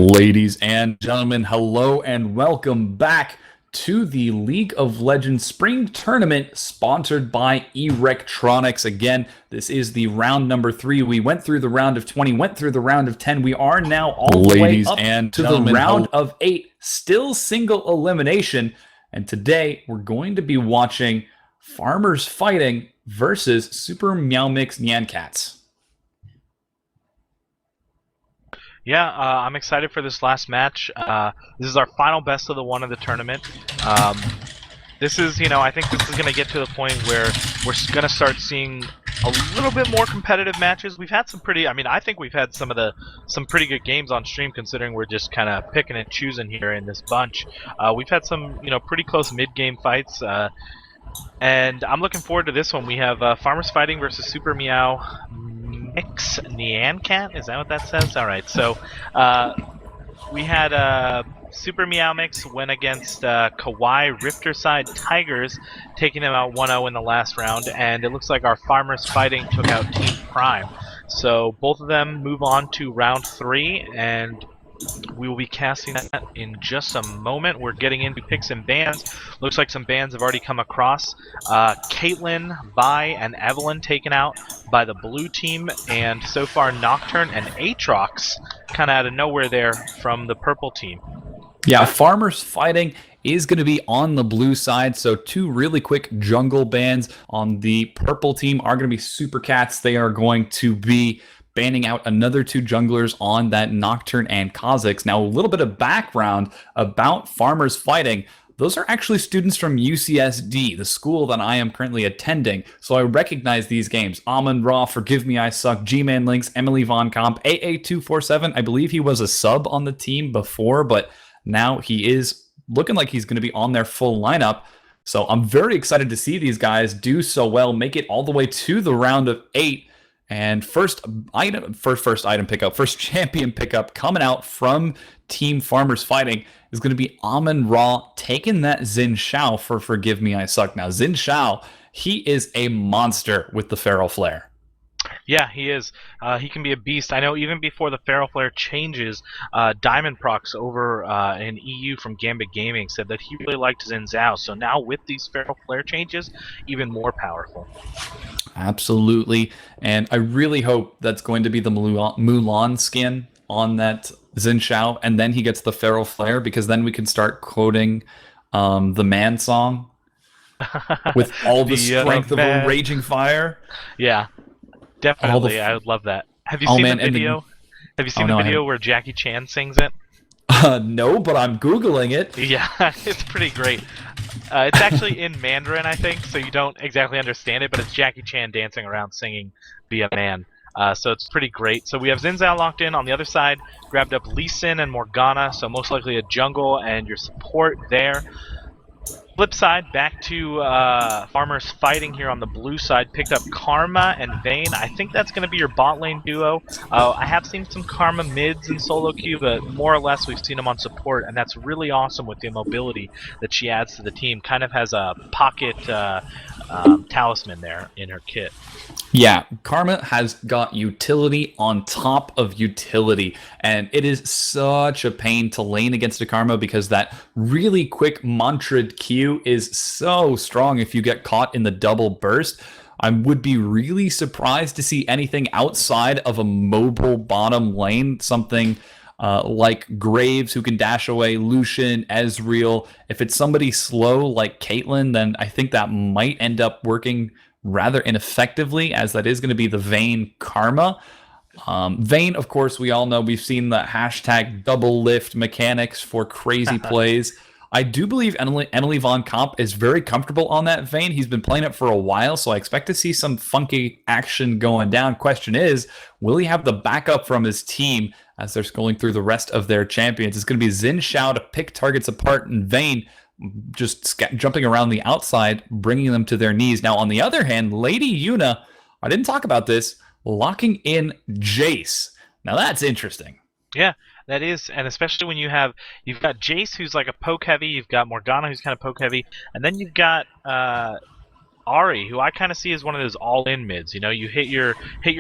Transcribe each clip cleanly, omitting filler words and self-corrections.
Ladies and gentlemen, hello and welcome back to the League of Legends Spring Tournament sponsored by Erectronics. Again, this is the round number 3. We went through the round of 20, went through the round of 10. We are now all the way up to the round of 8, still single elimination. And today we're going to be watching Farmers Fighting versus SuperMeowMixNyanCat. Yeah, I'm excited for this last match. This is our final best of the one of the tournament. This is, I think this is going to get to the point where we're going to start seeing a little bit more competitive matches. We've had some pretty, I think we've had some pretty good games on stream considering we're just kind of picking and choosing here in this bunch. We've had some, pretty close mid-game fights. And I'm looking forward to this one. We have Farmers Fighting versus SuperMeowMixNyanCat. Is that what that says? All right. So we had Super Meow Mix went against Kawaii Rifterside Tigers, taking them out 1-0 in the last round. And it looks like our Farmers Fighting took out Team Prime. So both of them move on to round 3, and we will be casting that in just a moment. We're getting into picks and bans. Looks like some bans have already come across. Caitlyn, Vi, and Evelyn taken out by the blue team, and so far Nocturne and Aatrox kind of out of nowhere there from the purple team. Yeah, Farmers Fighting is going to be on the blue side, so 2 really quick jungle bans on the purple team are going to be Super Cats. They are going to be banning out another 2 junglers on that Nocturne and Kha'Zix. Now, a little bit of background about Farmers Fighting. Those are actually students from UCSD, the school that I am currently attending. So I recognize these games. Amon Ra, Forgive Me I Suck, G-Man Links, Emily Von Comp, AA247. I believe he was a sub on the team before, but now he is looking like he's going to be on their full lineup. So I'm very excited to see these guys do so well, make it all the way to the round of 8. And first champion pickup coming out from Team Farmers Fighting is going to be Amon Ra taking that Xin Zhao for Forgive Me I Suck. Now, Xin Zhao, he is a monster with the Feral Flare. Yeah, he is. He can be a beast. I know even before the Feral Flare changes, Diamond Prox over in EU from Gambit Gaming said that he really liked Xin Zhao. So now with these Feral Flare changes, even more powerful. Absolutely. And I really hope that's going to be the Mulan skin on that Xin Zhao, and then he gets the Feral Flare, because then we can start quoting the Man song with all the strength of a raging fire. Yeah. Definitely, I would love that. Have you seen the video? Have you seen the video where Jackie Chan sings it? No, but I'm Googling it. Yeah, it's pretty great. It's actually in Mandarin, I think, so you don't exactly understand it, but it's Jackie Chan dancing around singing Be a Man. So it's pretty great. So we have Xin Zhao locked in. On the other side, grabbed up Lee Sin and Morgana, so most likely a jungle and your support there. Flip side, back to Farmers Fighting here on the blue side. Picked up Karma and Vayne. I think that's going to be your bot lane duo. I have seen some Karma mids in solo queue, but more or less we've seen them on support, and that's really awesome with the mobility that she adds to the team. Kind of has a pocket talisman there in her kit. Yeah, Karma has got utility on top of utility, and it is such a pain to lane against a Karma because that really quick mantra'd Q is so strong if you get caught in the double burst. I would be really surprised to see anything outside of a mobile bottom lane, something like Graves who can dash away, Lucian, Ezreal. If it's somebody slow like Caitlyn, then I think that might end up working rather ineffectively, as that is going to be the Vayne Karma. Vayne, of course, we all know, we've seen the hashtag double lift mechanics for crazy plays. I do believe Emily Von Comp is very comfortable on that Vayne. He's been playing it for a while, so I expect to see some funky action going down. Question is, will he have the backup from his team as they're scrolling through the rest of their champions? It's going to be Xin Zhao to pick targets apart, and Vayne just jumping around the outside, bringing them to their knees. Now, on the other hand, Lady Yuna, I didn't talk about this, locking in Jace. Now, that's interesting. Yeah, that is, and especially when you've got Jace, who's like a poke heavy, you've got Morgana, who's kind of poke heavy, and then you've got Ari, who I kind of see as one of those all-in mids. You know, you hit your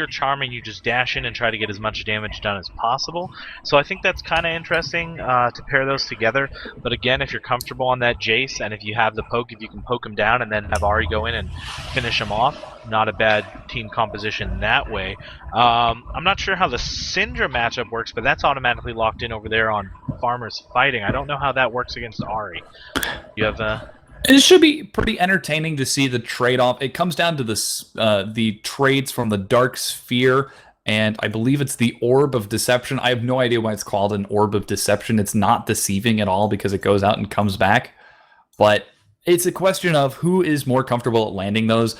charm and you just dash in and try to get as much damage done as possible. So I think that's kind of interesting to pair those together. But again, if you're comfortable on that Jace and if you have the poke, if you can poke him down and then have Ari go in and finish him off, not a bad team composition that way. I'm not sure how the Syndra matchup works, but that's automatically locked in over there on Farmers Fighting. I don't know how that works against Ari. You have It should be pretty entertaining to see the trade-off. It comes down to the trades from the Dark Sphere, and I believe it's the Orb of Deception. I have no idea why it's called an Orb of Deception. It's not deceiving at all because it goes out and comes back. But it's a question of who is more comfortable at landing those.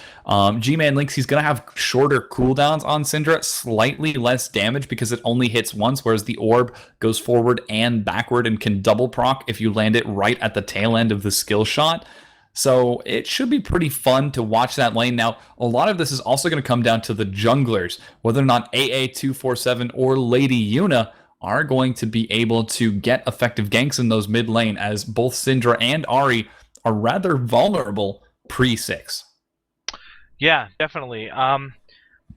G-Man Lynx, he's going to have shorter cooldowns on Syndra, slightly less damage because it only hits once, whereas the Orb goes forward and backward and can double proc if you land it right at the tail end of the skill shot. So it should be pretty fun to watch that lane. Now, a lot of this is also going to come down to the junglers, whether or not AA247 or Lady Yuna are going to be able to get effective ganks in those mid lane, as both Syndra and Ari are rather vulnerable pre-6. Yeah, definitely.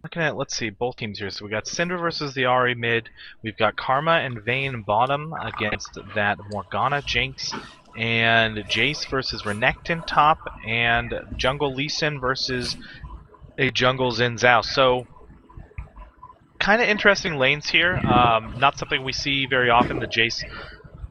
Looking at, let's see, both teams here. So we got Syndra versus the Ahri mid. We've got Karma and Vayne bottom against that Morgana, Jinx, and Jace versus Renekton top, and Jungle Lee Sin versus a Jungle Xin Zhao. So, kind of interesting lanes here. Not something we see very often, the Jace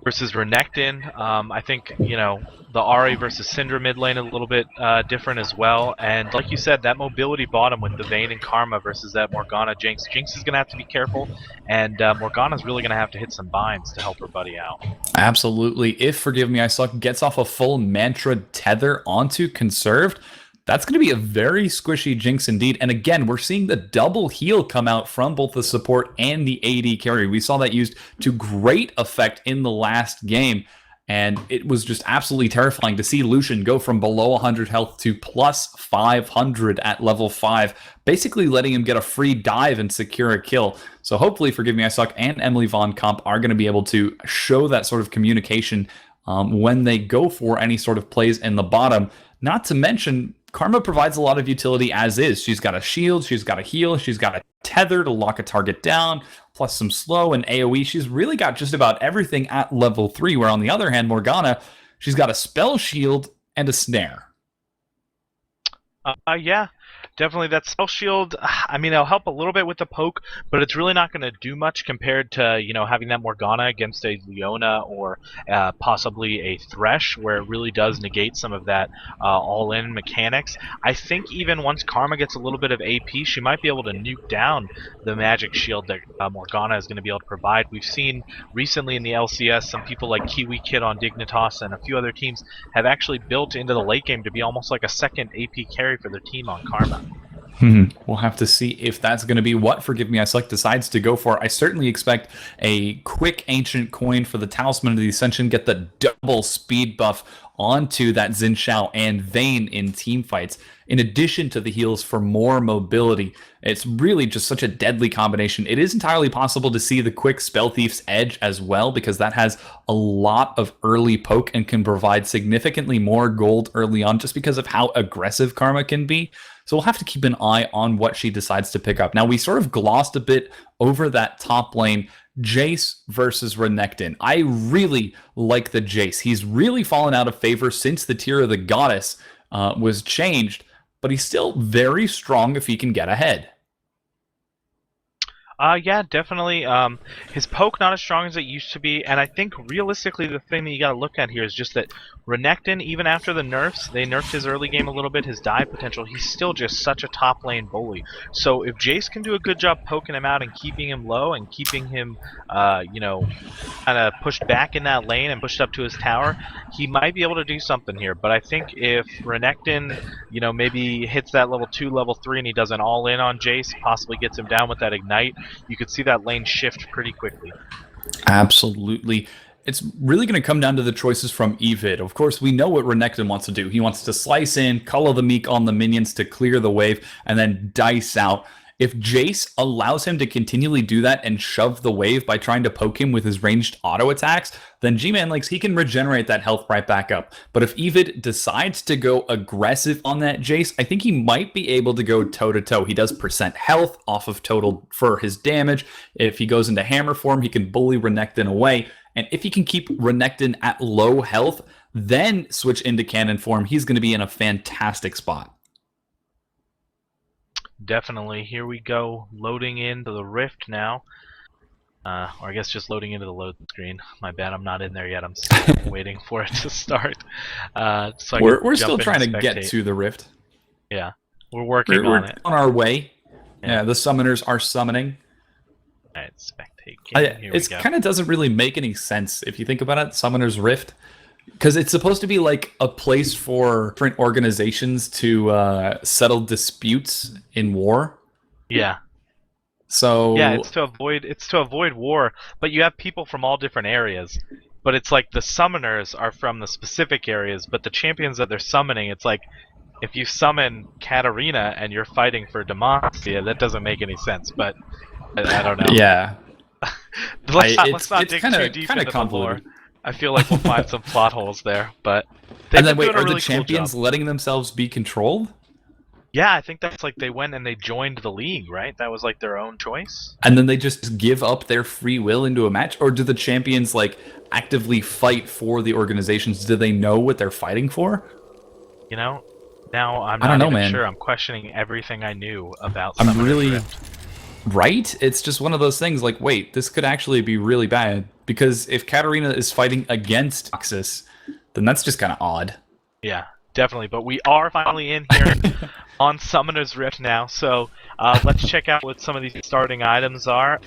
versus Renekton. I think, you know, the Ahri versus Syndra mid lane a little bit different as well. And like you said, that mobility bottom with the Vayne and Karma versus that Morgana Jinx. Jinx is going to have to be careful, and Morgana's really going to have to hit some binds to help her buddy out. Absolutely. If Forgive Me I Suck gets off a full Mantra tether onto Conserved, that's going to be a very squishy Jinx indeed. And again, we're seeing the double heal come out from both the support and the AD carry. We saw that used to great effect in the last game. And it was just absolutely terrifying to see Lucian go from below 100 health to plus 500 at level 5, basically letting him get a free dive and secure a kill. So hopefully Forgive Me I Suck and Emily Von Comp are going to be able to show that sort of communication when they go for any sort of plays in the bottom. Not to mention, Karma provides a lot of utility as is. She's got a shield, she's got a heal, she's got a tether to lock a target down, plus some slow and AoE. She's really got just about everything at level 3, where on the other hand, Morgana, she's got a spell shield and a snare. Yeah, definitely that spell shield. I mean, it'll help a little bit with the poke, but it's really not going to do much compared to, you know, having that Morgana against a Leona or possibly a Thresh, where it really does negate some of that all-in mechanics. I think even once Karma gets a little bit of AP, she might be able to nuke down the magic shield that Morgana is going to be able to provide. We've seen recently in the LCS some people like Kiwi Kid on Dignitas and a few other teams have actually built into the late game to be almost like a second AP carry for their team on Karma. We'll have to see if that's going to be what Forgive Me I Suck decides to go for. I certainly expect a quick Ancient Coin for the Talisman of the Ascension, get the double speed buff onto that Xin Zhao and Vayne in team fights, in addition to the heals for more mobility. It's really just such a deadly combination. It is entirely possible to see the quick Spell Thief's Edge as well, because that has a lot of early poke and can provide significantly more gold early on, just because of how aggressive Karma can be. So we'll have to keep an eye on what she decides to pick up. Now, we sort of glossed a bit over that top lane, Jace versus Renekton. I really like the Jace. He's really fallen out of favor since the tier of the Goddess was changed, but he's still very strong if he can get ahead. Yeah, definitely. His poke not as strong as it used to be, and I think realistically the thing that you got to look at here is just that Renekton, even after the nerfs, they nerfed his early game a little bit, his dive potential, he's still just such a top lane bully. So if Jace can do a good job poking him out and keeping him low and keeping him, you know, kind of pushed back in that lane and pushed up to his tower, he might be able to do something here. But I think if Renekton, you know, maybe hits that level 2, level 3, and he does an all-in on Jace, possibly gets him down with that Ignite, you could see that lane shift pretty quickly. Absolutely. It's really going to come down to the choices from Evid. Of course, we know what Renekton wants to do. He wants to slice in, color the meek on the minions to clear the wave, and then dice out. If Jace allows him to continually do that and shove the wave by trying to poke him with his ranged auto attacks, then G-Man Legs, he can regenerate that health right back up. But if Evid decides to go aggressive on that Jace, I think he might be able to go toe-to-toe. He does percent health off of total for his damage. If he goes into hammer form, he can bully Renekton away. And if he can keep Renekton at low health, then switch into cannon form, he's going to be in a fantastic spot. Definitely. Here we go, loading into the Rift now. Or I guess just loading into the load screen. My bad, I'm not in there yet. I'm still waiting for it to start. So we're still trying to get to the Rift. Yeah, we're working on it. On our way. Yeah, the summoners are summoning. Alright, spectate. It kind of doesn't really make any sense if you think about it, Summoner's Rift. Because it's supposed to be like a place for different organizations to settle disputes in war. Yeah. So yeah, it's to avoid war, but you have people from all different areas. But it's like the summoners are from the specific areas, but the champions that they're summoning, it's like if you summon Katarina and you're fighting for Demacia, that doesn't make any sense. But I don't know. Yeah. let's not dig too deep into the lore. I feel like we'll find some plot holes there, but and then wait, are the champions letting themselves be controlled? Yeah, I think that's like they went and they joined the league, right? That was like their own choice. And then they just give up their free will into a match, or do the champions like actively fight for the organizations? Do they know what they're fighting for? You know, now I'm not even sure. I'm questioning everything I knew about. I'm really. Right? It's just one of those things like, wait, this could actually be really bad. Because if Katarina is fighting against Noxus, then that's just kind of odd. Yeah, definitely. But we are finally in here on Summoner's Rift now. So let's check out what some of these starting items are.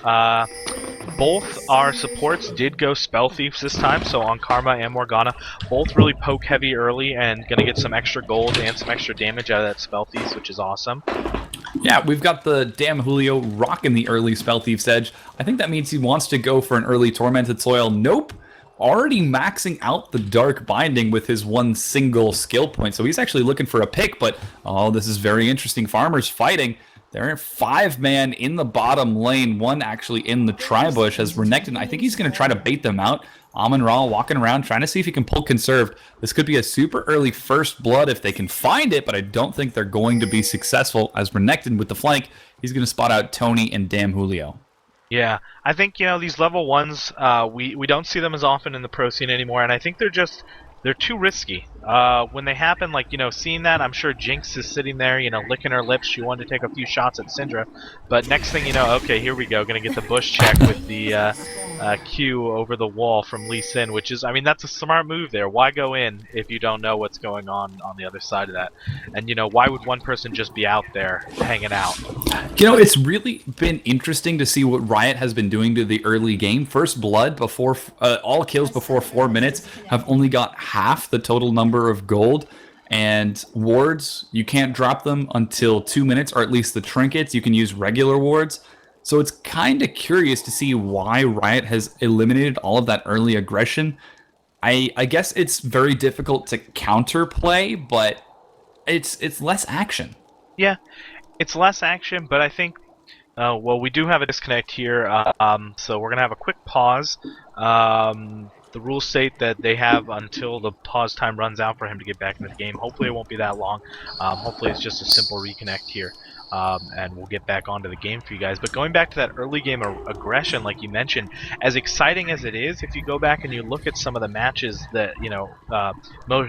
Both our supports did go Spell Thieves this time. So on Karma and Morgana, both really poke heavy early and going to get some extra gold and some extra damage out of that Spell Thieves, which is awesome. Yeah, we've got the Damn Julio rocking the early Spell Thief's Edge. I think that means he wants to go for an early Tormented Soil. Nope. Already maxing out the Dark Binding with his one single skill point. So he's actually looking for a pick, but oh, this is very interesting. Farmers fighting. They're 5-man in the bottom lane, one actually in the Tribush as Renekton. I think he's going to try to bait them out. Amon-Ra walking around trying to see if he can pull Conserved. This could be a super early first blood if they can find it, but I don't think they're going to be successful as Renekton with the flank. He's going to spot out Tony and Damn Julio. Yeah, I think, you know, these level 1s, we don't see them as often in the pro scene anymore, and I think they're too risky. When they happen, like, you know, seeing that, I'm sure Jinx is sitting there, you know, licking her lips. She wanted to take a few shots at Syndra. But next thing you know, okay, here we go. Gonna get the bush check with the Q over the wall from Lee Sin, which is, I mean, that's a smart move there. Why go in if you don't know what's going on the other side of that? And, you know, why would one person just be out there hanging out? You know, it's really been interesting to see what Riot has been doing to the early game. First blood before, all kills before 4 minutes have only got half the total number of gold, and wards, you can't drop them until 2 minutes, or at least the trinkets, you can use regular wards. So it's kind of curious to see why Riot has eliminated all of that early aggression. I guess it's very difficult to counterplay, but it's less action. Yeah, it's less action, but I think well, we do have a disconnect here, so we're going to have a quick pause. The rules state that they have until the pause time runs out for him to get back into the game. Hopefully it won't be that long. Hopefully it's just a simple reconnect here. And we'll get back onto the game for you guys. But going back to that early game aggression, like you mentioned, as exciting as it is, if you go back and you look at some of the matches that, you know,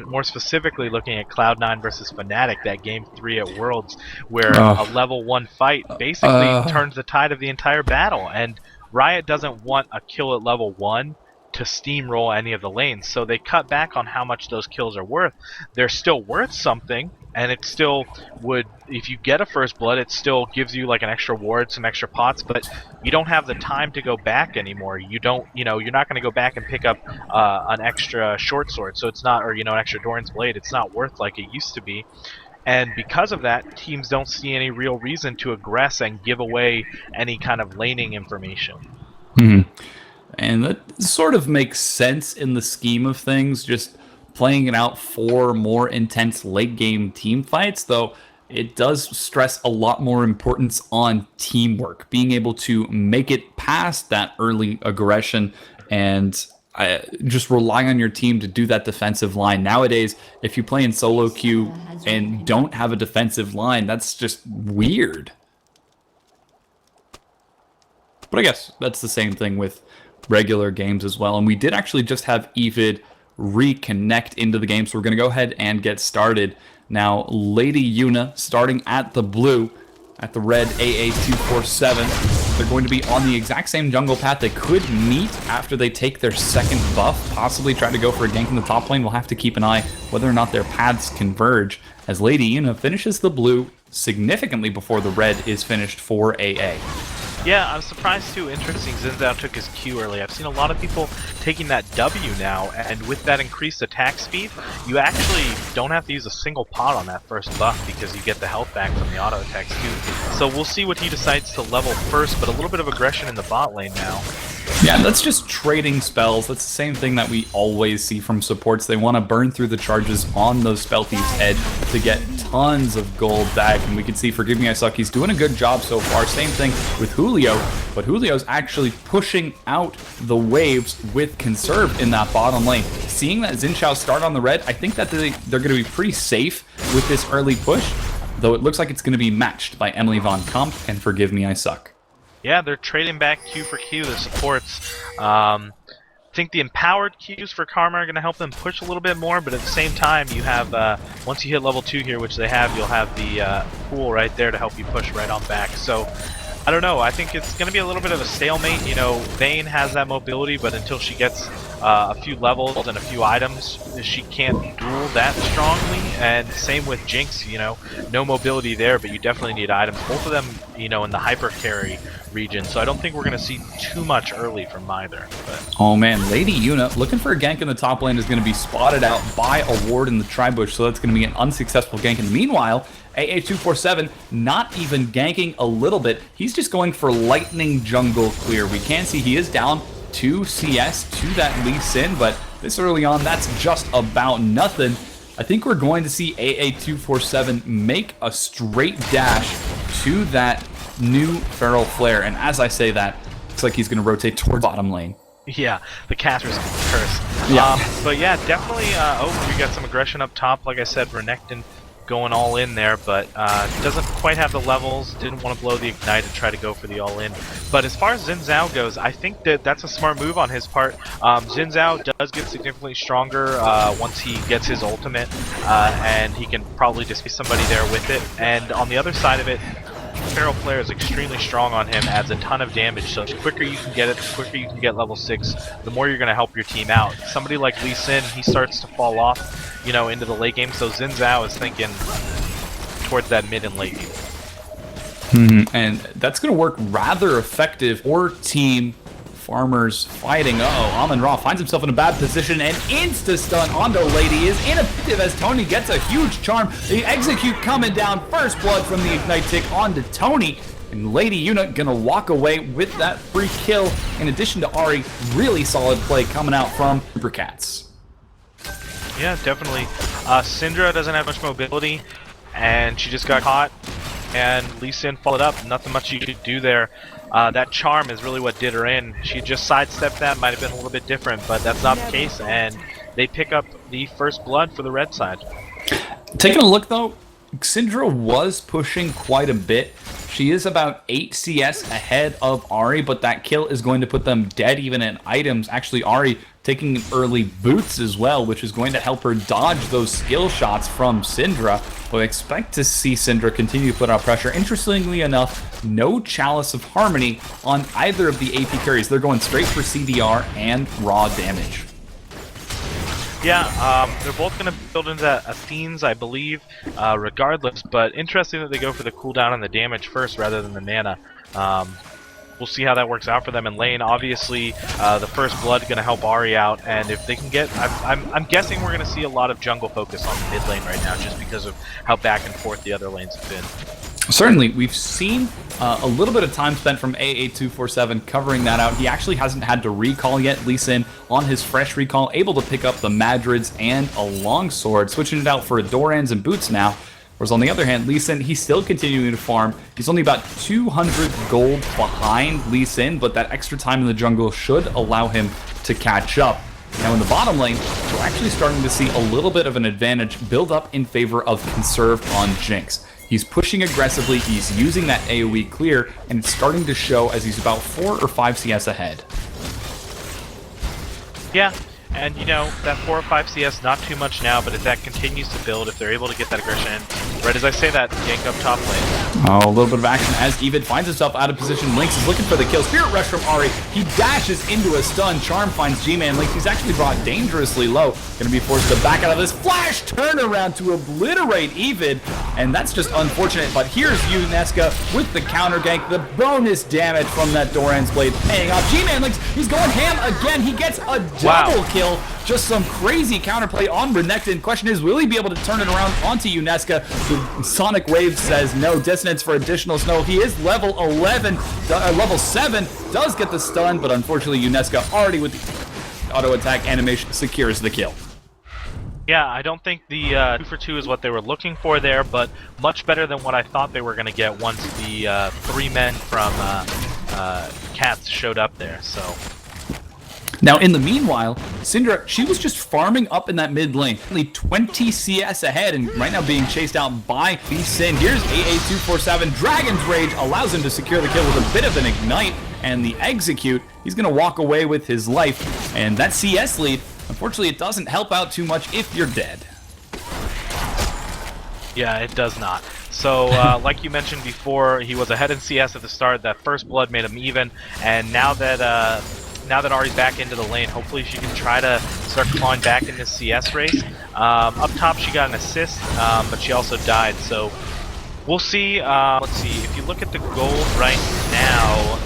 more specifically looking at Cloud9 versus Fnatic, that game 3 at Worlds, where a level 1 fight basically turns the tide of the entire battle. And Riot doesn't want a kill at level 1 to steamroll any of the lanes, so they cut back on how much those kills are worth. They're still worth something, and it still would, if you get a first blood, it still gives you like an extra ward, some extra pots, but you don't have the time to go back anymore. You don't, you know, you're not going to go back and pick up an extra short sword, so it's not, or, you know, an extra Doran's blade. It's not worth like it used to be. And because of that, teams don't see any real reason to aggress and give away any kind of laning information. Mm-hmm. And that sort of makes sense in the scheme of things, just playing it out for more intense late game team fights, though it does stress a lot more importance on teamwork, being able to make it past that early aggression and just rely on your team to do that defensive line. Nowadays, if you play in solo queue and don't have a defensive line, that's just weird. But I guess that's the same thing with regular games as well. And we did actually just have Evid reconnect into the game, so we're going to go ahead and get started. Now, Lady Yuna starting at the blue, at the red AA247. They're going to be on the exact same jungle path. They could meet after they take their second buff, possibly try to go for a gank in the top lane. We'll have to keep an eye whether or not their paths converge, as Lady Yuna finishes the blue significantly before the red is finished for AA. Yeah, I'm surprised too. Interesting, Xin Zhao took his Q early. I've seen a lot of people taking that W now, and with that increased attack speed, you actually don't have to use a single pot on that first buff because you get the health back from the auto attacks too. So we'll see what he decides to level first, but a little bit of aggression in the bot lane now. Yeah, that's just trading spells. That's the same thing that we always see from supports. They want to burn through the charges on those Spell Thief's head to get tons of gold back. And we can see, forgive me, I suck, he's doing a good job so far. Same thing with Julio, but Julio's actually pushing out the waves with Conserve in that bottom lane. Seeing that Xin Zhao start on the red, I think that they're going to be pretty safe with this early push, though it looks like it's going to be matched by Emily Von Comp and Forgive Me, I Suck. Yeah, they're trading back Q for Q, the supports. I think the empowered Qs for Karma are going to help them push a little bit more, but at the same time, you have, once you hit level 2 here, which they have, you'll have the pool right there to help you push right on back. So, I don't know, I think it's going to be a little bit of a stalemate. You know, Vayne has that mobility, but until she gets a few levels and a few items, she can't duel that strongly. And same with Jinx, you know, no mobility there, but you definitely need items. Both of them, you know, in the hyper carry region, so I don't think we're going to see too much early from either. But. Oh man, Lady Yuna looking for a gank in the top lane is going to be spotted out by a ward in the tri-bush, so that's going to be an unsuccessful gank. And meanwhile, AA247 not even ganking a little bit. He's just going for lightning jungle clear. We can see he is down 2 CS to that Lee Sin, but this early on, that's just about nothing. I think we're going to see AA247 make a straight dash to that new Feral Flare, and as I say that, looks like he's going to rotate towards bottom lane. Yeah, the caster's curse. Yeah. But yeah, definitely, we got some aggression up top. Like I said, Renekton going all in there, but doesn't quite have the levels, didn't want to blow the Ignite and try to go for the all in. But as far as Xin Zhao goes, I think that's a smart move on his part. Xin Zhao does get significantly stronger once he gets his ultimate, and he can probably just be somebody there with it. And on the other side of it, Feral Flare is extremely strong on him, adds a ton of damage, so the quicker you can get it, the quicker you can get level 6, the more you're going to help your team out. Somebody like Lee Sin, he starts to fall off, you know, into the late game, so Xin Zhao is thinking towards that mid and late game. And that's going to work rather effective for team farmers fighting. Amon-Ra finds himself in a bad position, and insta-stun onto Lady is ineffective as Tony gets a huge charm. The execute coming down, first blood from the Ignite tick onto Tony, and Lady Yuna gonna walk away with that free kill. In addition to Ahri, really solid play coming out from Supercats. Yeah, definitely. Syndra doesn't have much mobility, and she just got caught, and Lee Sin followed up. Nothing much you could do there. That charm is really what did her in. She just sidestepped that, might have been a little bit different, but that's not the case, and they pick up the first blood for the red side. Taking a look though, Syndra was pushing quite a bit. She is about 8 CS ahead of Ahri, but that kill is going to put them dead even in items. Actually, Ahri taking early boots as well, which is going to help her dodge those skill shots from Syndra. But I expect to see Syndra continue to put out pressure. Interestingly enough, no Chalice of Harmony on either of the AP carries. They're going straight for CDR and raw damage. Yeah, they're both going to build into Athenes, I believe, regardless. But interesting that they go for the cooldown and the damage first rather than the mana. We'll see how that works out for them in lane. Obviously, the first blood is going to help Ahri out, and if they can get, I'm guessing we're going to see a lot of jungle focus on the mid lane right now, just because of how back and forth the other lanes have been. Certainly, we've seen a little bit of time spent from AA247 covering that out. He actually hasn't had to recall yet. Lee Sin on his fresh recall, able to pick up the Madrids and a longsword, switching it out for Dorans and boots now. Whereas on the other hand, Lee Sin, he's still continuing to farm. He's only about 200 gold behind Lee Sin, but that extra time in the jungle should allow him to catch up. Now in the bottom lane, we're actually starting to see a little bit of an advantage build up in favor of Conserve on Jinx. He's pushing aggressively, he's using that AoE clear, and it's starting to show as he's about 4 or 5 CS ahead. Yeah, and you know, that 4 or 5 CS, not too much now, but if that continues to build, if they're able to get that aggression in, right as I say that, gank up top lane. Oh, a little bit of action as Evid finds himself out of position. Lynx is looking for the kill. Spirit Rush from Ahri. He dashes into a stun. Charm finds G-Man. Lynx, he's actually brought dangerously low. Going to be forced to back out of this flash turnaround to obliterate Evid. And that's just unfortunate. But here's Unesca with the counter gank. The bonus damage from that Doran's Blade paying off. G-Man Lynx, he's going ham again. He gets a double kill. Just some crazy counterplay on Renekton. Question is, will he be able to turn it around onto Unesca? The Sonic Wave says no. Dissonance for additional snow. He is level 11, level 7, does get the stun, but unfortunately Unesca already with the auto attack animation secures the kill. Yeah, I don't think the 2 for 2 is what they were looking for there, but much better than what I thought they were going to get once the 3 men from Cats showed up there, so... Now, in the meanwhile, Syndra, she was just farming up in that mid lane, only 20 CS ahead, and right now being chased out by Lee Sin. Here's AA247. Dragon's Rage allows him to secure the kill with a bit of an ignite, and the execute, he's going to walk away with his life. And that CS lead, unfortunately, it doesn't help out too much if you're dead. Yeah, it does not. So, like you mentioned before, he was ahead in CS at the start. That first blood made him even, and now that Ahri's back into the lane, hopefully she can try to start clawing back in this CS race. Up top, she got an assist, but she also died. So we'll see. Let's see. If you look at the gold right now,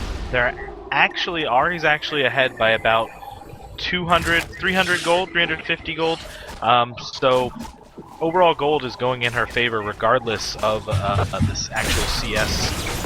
Ahri's actually ahead by about 200, 300 gold, 350 gold. So overall gold is going in her favor regardless of this actual CS.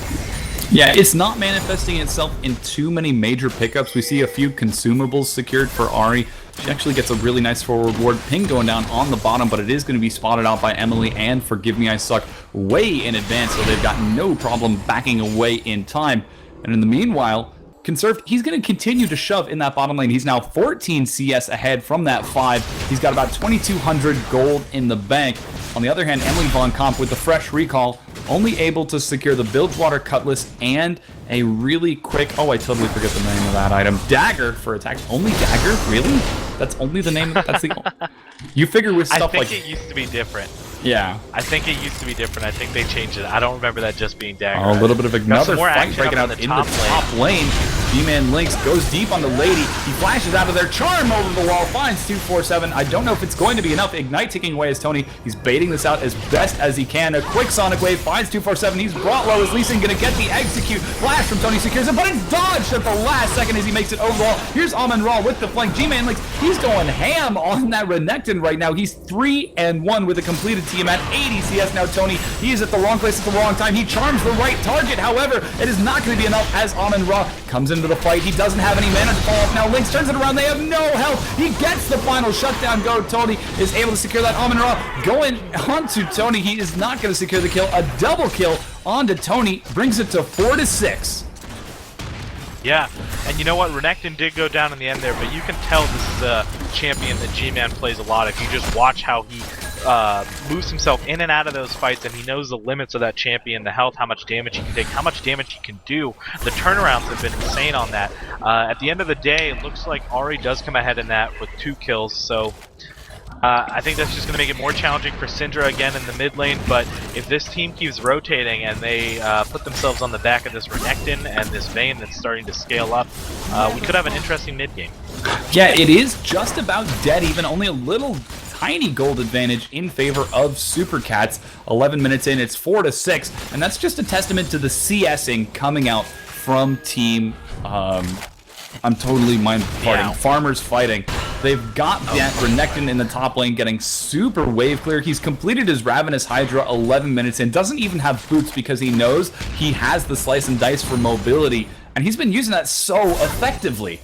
Yeah, it's not manifesting itself in too many major pickups. We see a few consumables secured for Ahri. She actually gets a really nice full reward. Ping going down on the bottom, but it is going to be spotted out by Emily and Forgive Me I Suck way in advance, so they've got no problem backing away in time. And in the meanwhile, Conserved, he's going to continue to shove in that bottom lane. He's now 14 CS ahead from that 5. He's got about 2,200 gold in the bank. On the other hand, Emily Von Comp with the fresh recall, only able to secure the Bilgewater Cutlass and a really quick, oh, I totally forget the name of that item, Dagger for attacks. Only Dagger? Really? That's only the name? That's the... You figure with stuff like... I think it used to be different. Yeah. I think it used to be different. I think they changed it. I don't remember that just being Dagger. Oh, a little bit of another fight breaking out in the top lane. G-Man Lynx goes deep on the lady. He flashes out of there. Charm over the wall. Finds 247. I don't know if it's going to be enough. Ignite taking away as Tony. He's baiting this out as best as he can. A quick Sonic Wave. Finds 247. He's brought low as Lee Sin going to get the execute. Flash from Tony secures it, but it's dodged at the last second as he makes it overall. Here's Amon-Ra with the flank. G-Man Lynx, he's going ham on that Renekton right now. He's 3-1 with a completed team at 80 CS. Now Tony, he is at the wrong place at the wrong time. He charms the right target. However, it is not going to be enough as Amon-Ra comes into the fight. He doesn't have any mana to fall off. Now Lynx turns it around. They have no health. He gets the final shutdown go. Tony is able to secure that. Amon-Ra going onto Tony. He is not going to secure the kill. A double kill onto Tony brings it to 4-6. Yeah, and you know what? Renekton did go down in the end there, but you can tell this is a champion that G-Man plays a lot. If you just watch how he moves himself in and out of those fights, and he knows the limits of that champion, the health, how much damage he can take, how much damage he can do. The turnarounds have been insane on that. At the end of the day, it looks like Ahri does come ahead in that with 2 kills, so I think that's just going to make it more challenging for Syndra again in the mid lane, but if this team keeps rotating and they put themselves on the back of this Renekton and this Vayne that's starting to scale up, we could have an interesting mid game. Yeah, it is just about dead even, only a little tiny gold advantage in favor of Super Cats. 11 minutes in, it's 4-6, and that's just a testament to the CSing coming out from team, I'm totally mind-farting, Farmers Fighting. They've got that Renekton in the top lane getting super wave clear. He's completed his Ravenous Hydra 11 minutes in, doesn't even have boots because he knows he has the slice and dice for mobility, and he's been using that so effectively.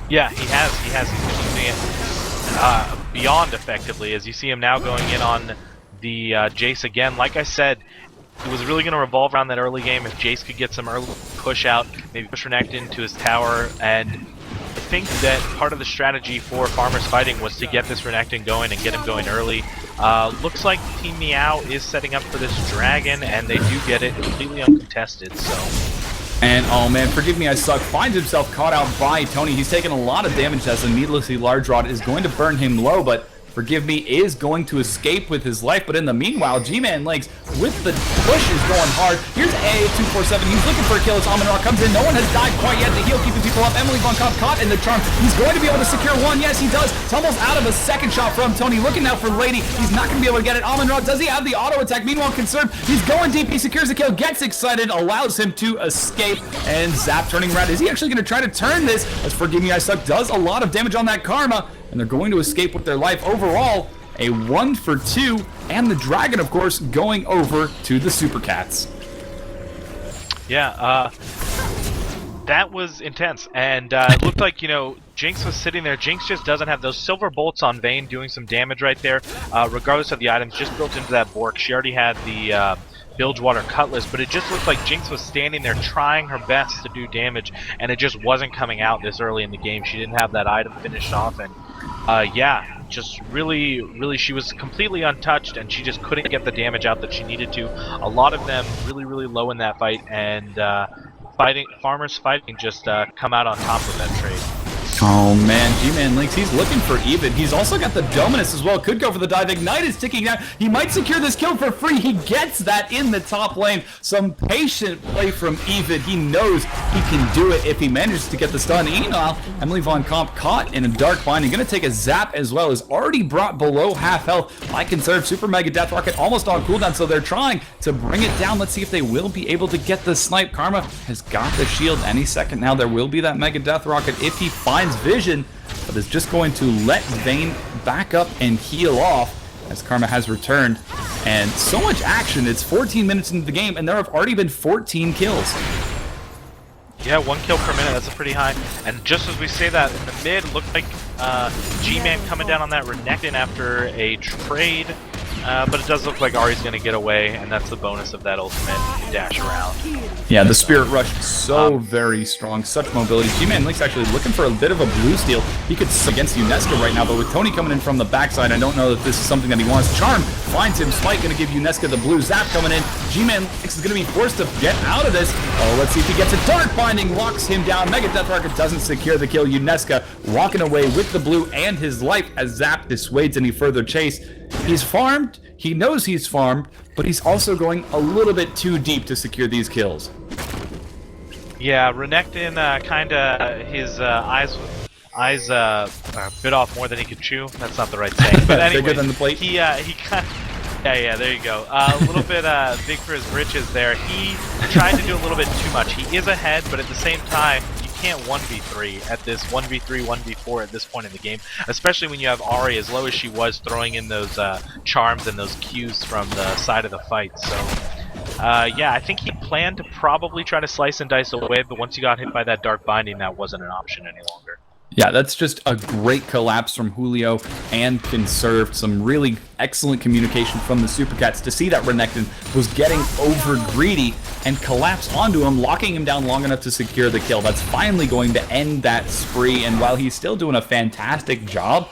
Yeah, he has. He's been using it beyond effectively, as you see him now going in on the Jace again. Like I said, it was really going to revolve around that early game. If Jace could get some early push out, maybe push Renekton into his tower, and I think that part of the strategy for Farmers Fighting was to get this Renekton going and get him going early. Looks like Team Meow is setting up for this dragon, and they do get it completely uncontested, so... And, oh man, forgive me, I suck. Finds himself caught out by Tony. He's taken a lot of damage as a needlessly large rod is going to burn him low, but forgive me, is going to escape with his life. But in the meanwhile, G-Man Links with the push is going hard. Here's A247. He's looking for a kill as Amon-Ra comes in. No one has died quite yet. The heal keeping people up. Emily Von Kamp caught in the charm. He's going to be able to secure one. Yes, he does. Tumbles out of a second shot from Tony. Looking now for Lady. He's not going to be able to get it. Amon-Ra, does he have the auto attack? Meanwhile, Conserve, he's going deep. He secures the kill, gets excited, allows him to escape. And Zap turning around. Is he actually going to try to turn this? As Forgive Me, I Suck does a lot of damage on that Karma. And they're going to escape with their life. Overall, a 1 for 2, and the dragon, of course, going over to the Super Cats. Yeah, that was intense, and it looked like, you know, Jinx was sitting there. Jinx just doesn't have those silver bolts on Vayne doing some damage right there, regardless of the items just built into that Bork. She already had the Bilgewater Cutlass, but it just looked like Jinx was standing there trying her best to do damage, and it just wasn't coming out this early in the game. She didn't have that item finished off, and yeah, just really, she was completely untouched, and she just couldn't get the damage out that she needed to. A lot of them really low in that fight, and Farmers Fighting just come out on top of that trade. Oh man, G-Man Links, he's looking for Even. He's also got the Dominus as well. Could go for the dive. Ignite is ticking down. He might secure this kill for free. He gets that in the top lane. Some patient play from Even. He knows he can do it if he manages to get the stun. Meanwhile, Emily Von Kamp caught in a dark binding. Gonna take a zap as well. Is already brought below half health. I Conserve Super Mega Death Rocket almost on cooldown, so they're trying to bring it down. Let's see if they will be able to get the snipe. Karma has got the shield any second now. There will be that Mega Death Rocket if he finds vision, but is just going to let Vayne back up and heal off as Karma has returned. And so much action. It's 14 minutes into the game, and there have already been 14 kills. Yeah, 1 kill per minute, that's a pretty high. And just as we say that, in the mid, it looked like G-Man coming down on that Renekton after a trade. But it does look like Ahri's going to get away, and that's the bonus of that ultimate. You can dash around. Yeah, the Spirit Rush, so very strong, such mobility. G-Man Link's actually looking for a bit of a blue steal. He could against Unesca right now, but with Tony coming in from the backside, I don't know that this is something that he wants. Charm finds him. Spike going to give Unesca the blue. Zap coming in. G-Man Lynx is going to be forced to get out of this. Oh, let's see if he gets a dark binding, locks him down. Mega Death Rocket doesn't secure the kill. Unesca walking away with the blue and his life as Zap dissuades any further chase. He's farmed. He knows he's farmed, but he's also going a little bit too deep to secure these kills. Yeah, Renekton kinda his eyes bit off more than he could chew. That's not the right saying, but anyway, bigger than the plate. He kind of, yeah, there you go. A little bit big for his britches there. He tried to do a little bit too much. He is ahead, but at the same time, you can't 1v3 at this 1v3, 1v4 at this point in the game, especially when you have Ahri as low as she was, throwing in those charms and those Qs from the side of the fight. So yeah, I think he planned to probably try to slice and dice away, but once he got hit by that dark binding, that wasn't an option any longer. Yeah, that's just a great collapse from Julio and Conserved. Some really excellent communication from the Super Cats to see that Renekton was getting over greedy and collapse onto him, locking him down long enough to secure the kill. That's finally going to end that spree, and while he's still doing a fantastic job,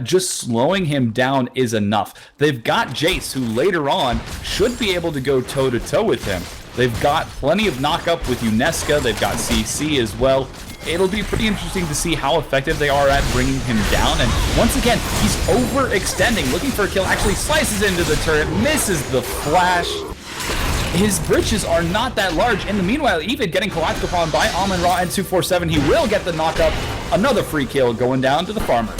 just slowing him down is enough. They've got Jace, who later on should be able to go toe-to-toe with him. They've got plenty of knock-up with Unesca. They've got CC as well. It'll be pretty interesting to see how effective they are at bringing him down. And once again, he's overextending, looking for a kill, actually slices into the turret, misses the flash. His britches are not that large. In the meanwhile, even getting collapsed upon by Amon-Ra and 247, he will get the knock-up. Another free kill going down to the farmers.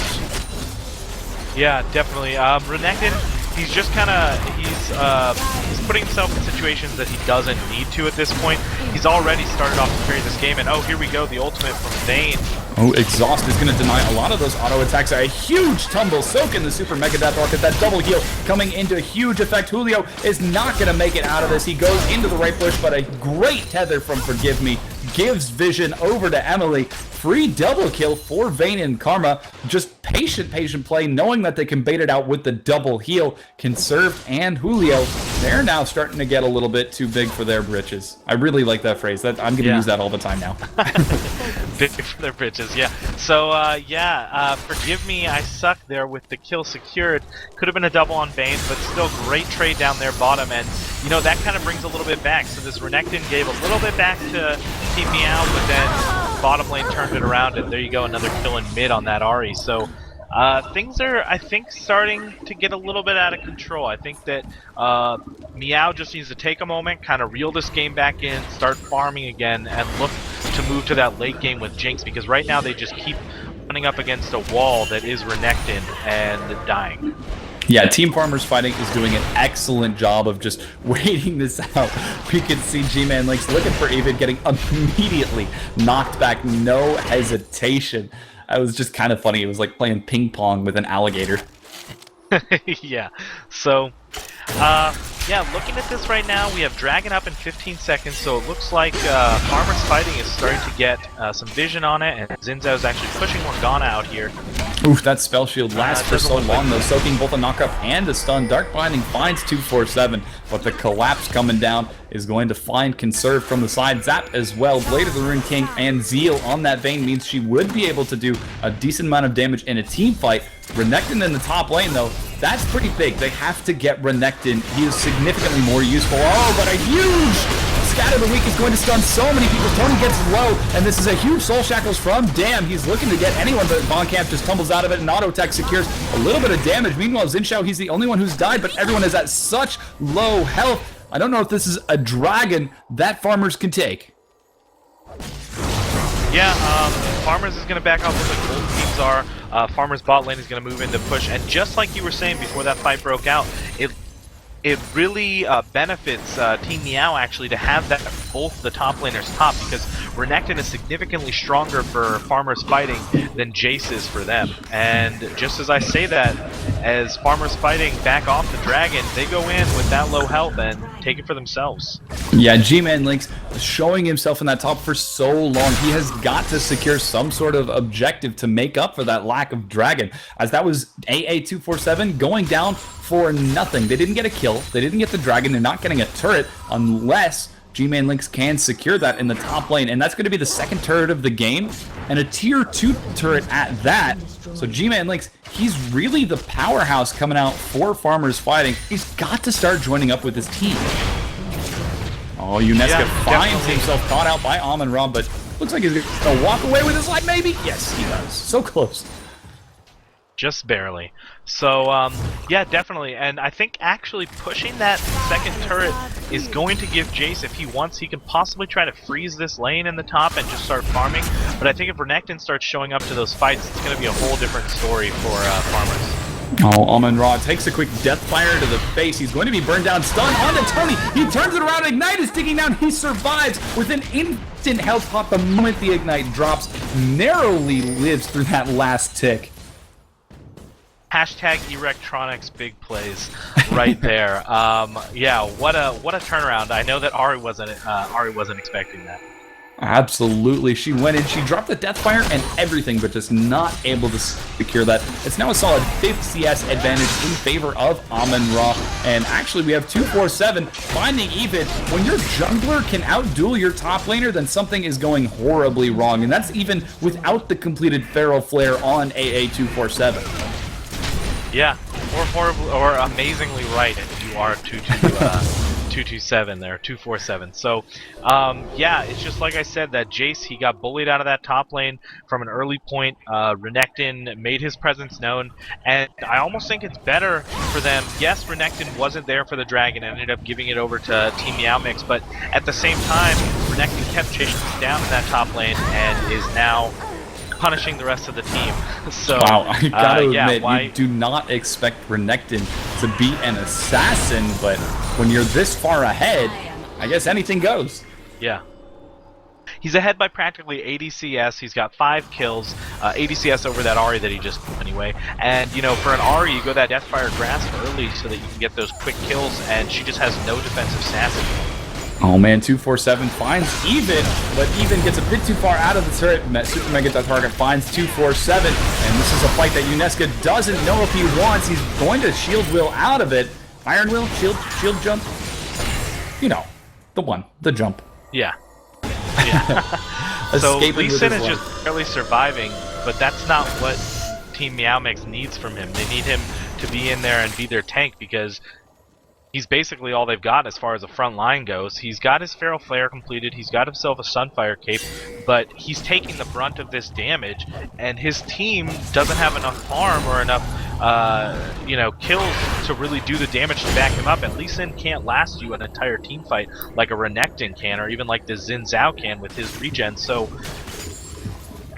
Yeah, definitely. Renekton, he's just kind of, he's putting himself in situations that he doesn't need to at this point. He's already started off to carry this game, and oh, here we go, the ultimate from Vayne. Oh, Exhaust is going to deny a lot of those auto attacks. A huge tumble, soak in the Super Mega Death Rocket. That double heal coming into huge effect. Julio is not going to make it out of this. He goes into the right bush, but a great tether from Forgive Me gives vision over to Emily. Free double kill for Vayne and Karma. Just patient play, knowing that they can bait it out with the double heal. Conserved and Julio, they're now starting to get a little bit too big for their britches. I really like that phrase. I'm going to use that all the time now. Big for their britches, yeah. So, forgive me, I suck there with the kill secured. Could have been a double on Bane, but still great trade down there bottom, and, you know, that kind of brings a little bit back. So this Renekton gave a little bit back to Team Meow, but then bottom lane turned it around, and there you go, another kill in mid on that Ahri. So, things are, I think, starting to get a little bit out of control. I think that Meow just needs to take a moment, kind of reel this game back in, start farming again, and look to move to that late game with Jinx, because right now they just keep running up against a wall that is Renekton and dying. Yeah, Team Farmers Fighting is doing an excellent job of just waiting this out. We can see G-Man Lynx looking for Evid, getting immediately knocked back, no hesitation. That was just kind of funny. It was like playing ping pong with an alligator. Yeah, so, looking at this right now, we have Dragon up in 15 seconds, so it looks like Farmers Fighting is starting to get some vision on it, and Xin Zhao's actually pushing Morgana out here. Oof, that spell shield lasts for so long, though, soaking both a knockup and a stun. Dark Binding finds 247, but the collapse coming down is going to find Conserve from the side. Zap as well. Blade of the Rune King and Zeal on that Vayne means she would be able to do a decent amount of damage in a team fight. Renekton in the top lane, though, that's pretty big. They have to get Renekton. He is significantly more useful. Oh, but a huge Scatter the Weak is going to stun so many people. Tony gets low, and this is a huge Soul Shackles from Damn. He's looking to get anyone, but Von Camp just tumbles out of it, and Auto Tech secures a little bit of damage. Meanwhile, Xin Zhao, he's the only one who's died, but everyone is at such low health. I don't know if this is a dragon that Farmers can take. Yeah, Farmers is going to back off where the gold teams are. Farmers bot lane is going to move into push, and just like you were saying before that fight broke out, it really benefits Team Meow actually to have that both the top laners top, because Renekton is significantly stronger for Farmers Fighting than Jace is for them. And just as I say that, as Farmers Fighting back off the dragon, they go in with that low health and take it for themselves. Yeah, G-Man Lynx showing himself in that top for so long. He has got to secure some sort of objective to make up for that lack of dragon, as that was AA247 going down for nothing. They didn't get a kill. They didn't get the dragon. They're not getting a turret unless G-Man Lynx can secure that in the top lane, and that's going to be the second turret of the game, and a tier 2 turret at that. So G-Man Lynx, he's really the powerhouse coming out for Farmers Fighting. He's got to start joining up with his team. Oh, Unesca finds himself caught out by Amon-Ra, but looks like he's going to walk away with his life, maybe? Yes, he does. So close. Just barely. So, yeah, definitely. And I think actually pushing that second turret is going to give Jace, if he wants, he can possibly try to freeze this lane in the top and just start farming. But I think if Renekton starts showing up to those fights, it's going to be a whole different story for Farmers. Oh, Amon-Ra takes a quick death fire to the face. He's going to be burned down, stun onto Tony. He turns it around, Ignite is ticking down. He survives with an instant health pop the moment the Ignite drops. Narrowly lives through that last tick. Hashtag Erectronics big plays right there. Yeah, what a turnaround. I know that Ahri wasn't expecting that. Absolutely. She went in, she dropped the Deathfire and everything, but just not able to secure that. It's now a solid 5th CS advantage in favor of Amon-Ra. And actually, we have 247 finding Evid. When your jungler can outduel your top laner, then something is going horribly wrong. And that's even without the completed Feral Flare on AA247. Yeah, or horribly, or amazingly right if you are 227 there, 247. So, yeah, it's just like I said, that Jace, he got bullied out of that top lane from an early point. Renekton made his presence known, and I almost think it's better for them. Yes, Renekton wasn't there for the dragon, ended up giving it over to Team MeowMix, but at the same time, Renekton kept chasing down in that top lane and is now punishing the rest of the team. So, wow, I gotta admit, you do not expect Renekton to be an assassin, but when you're this far ahead, I guess anything goes. Yeah. He's ahead by practically 80 CS. He's got 5 kills, 80 CS over that Ahri that he just put anyway. And, you know, for an Ahri, you go that Deathfire Grasp early so that you can get those quick kills, and she just has no defensive sass anymore. Oh man, 247 finds Even, but Even gets a bit too far out of the turret. Super Mega Target finds 247, and this is a fight that Unesca doesn't know if he wants. He's going to shield wheel out of it. Iron wheel, shield jump. You know, the jump. Yeah. So Lee Sin is just barely surviving, but that's not what Team Meowmix needs from him. They need him to be in there and be their tank because he's basically all they've got as far as the front line goes. He's got his Feral Flare completed, he's got himself a Sunfire Cape, but he's taking the brunt of this damage, and his team doesn't have enough farm or enough kills to really do the damage to back him up. And Lee Sin can't last you an entire team fight like a Renekton can, or even like the Xin Zhao can with his regen, so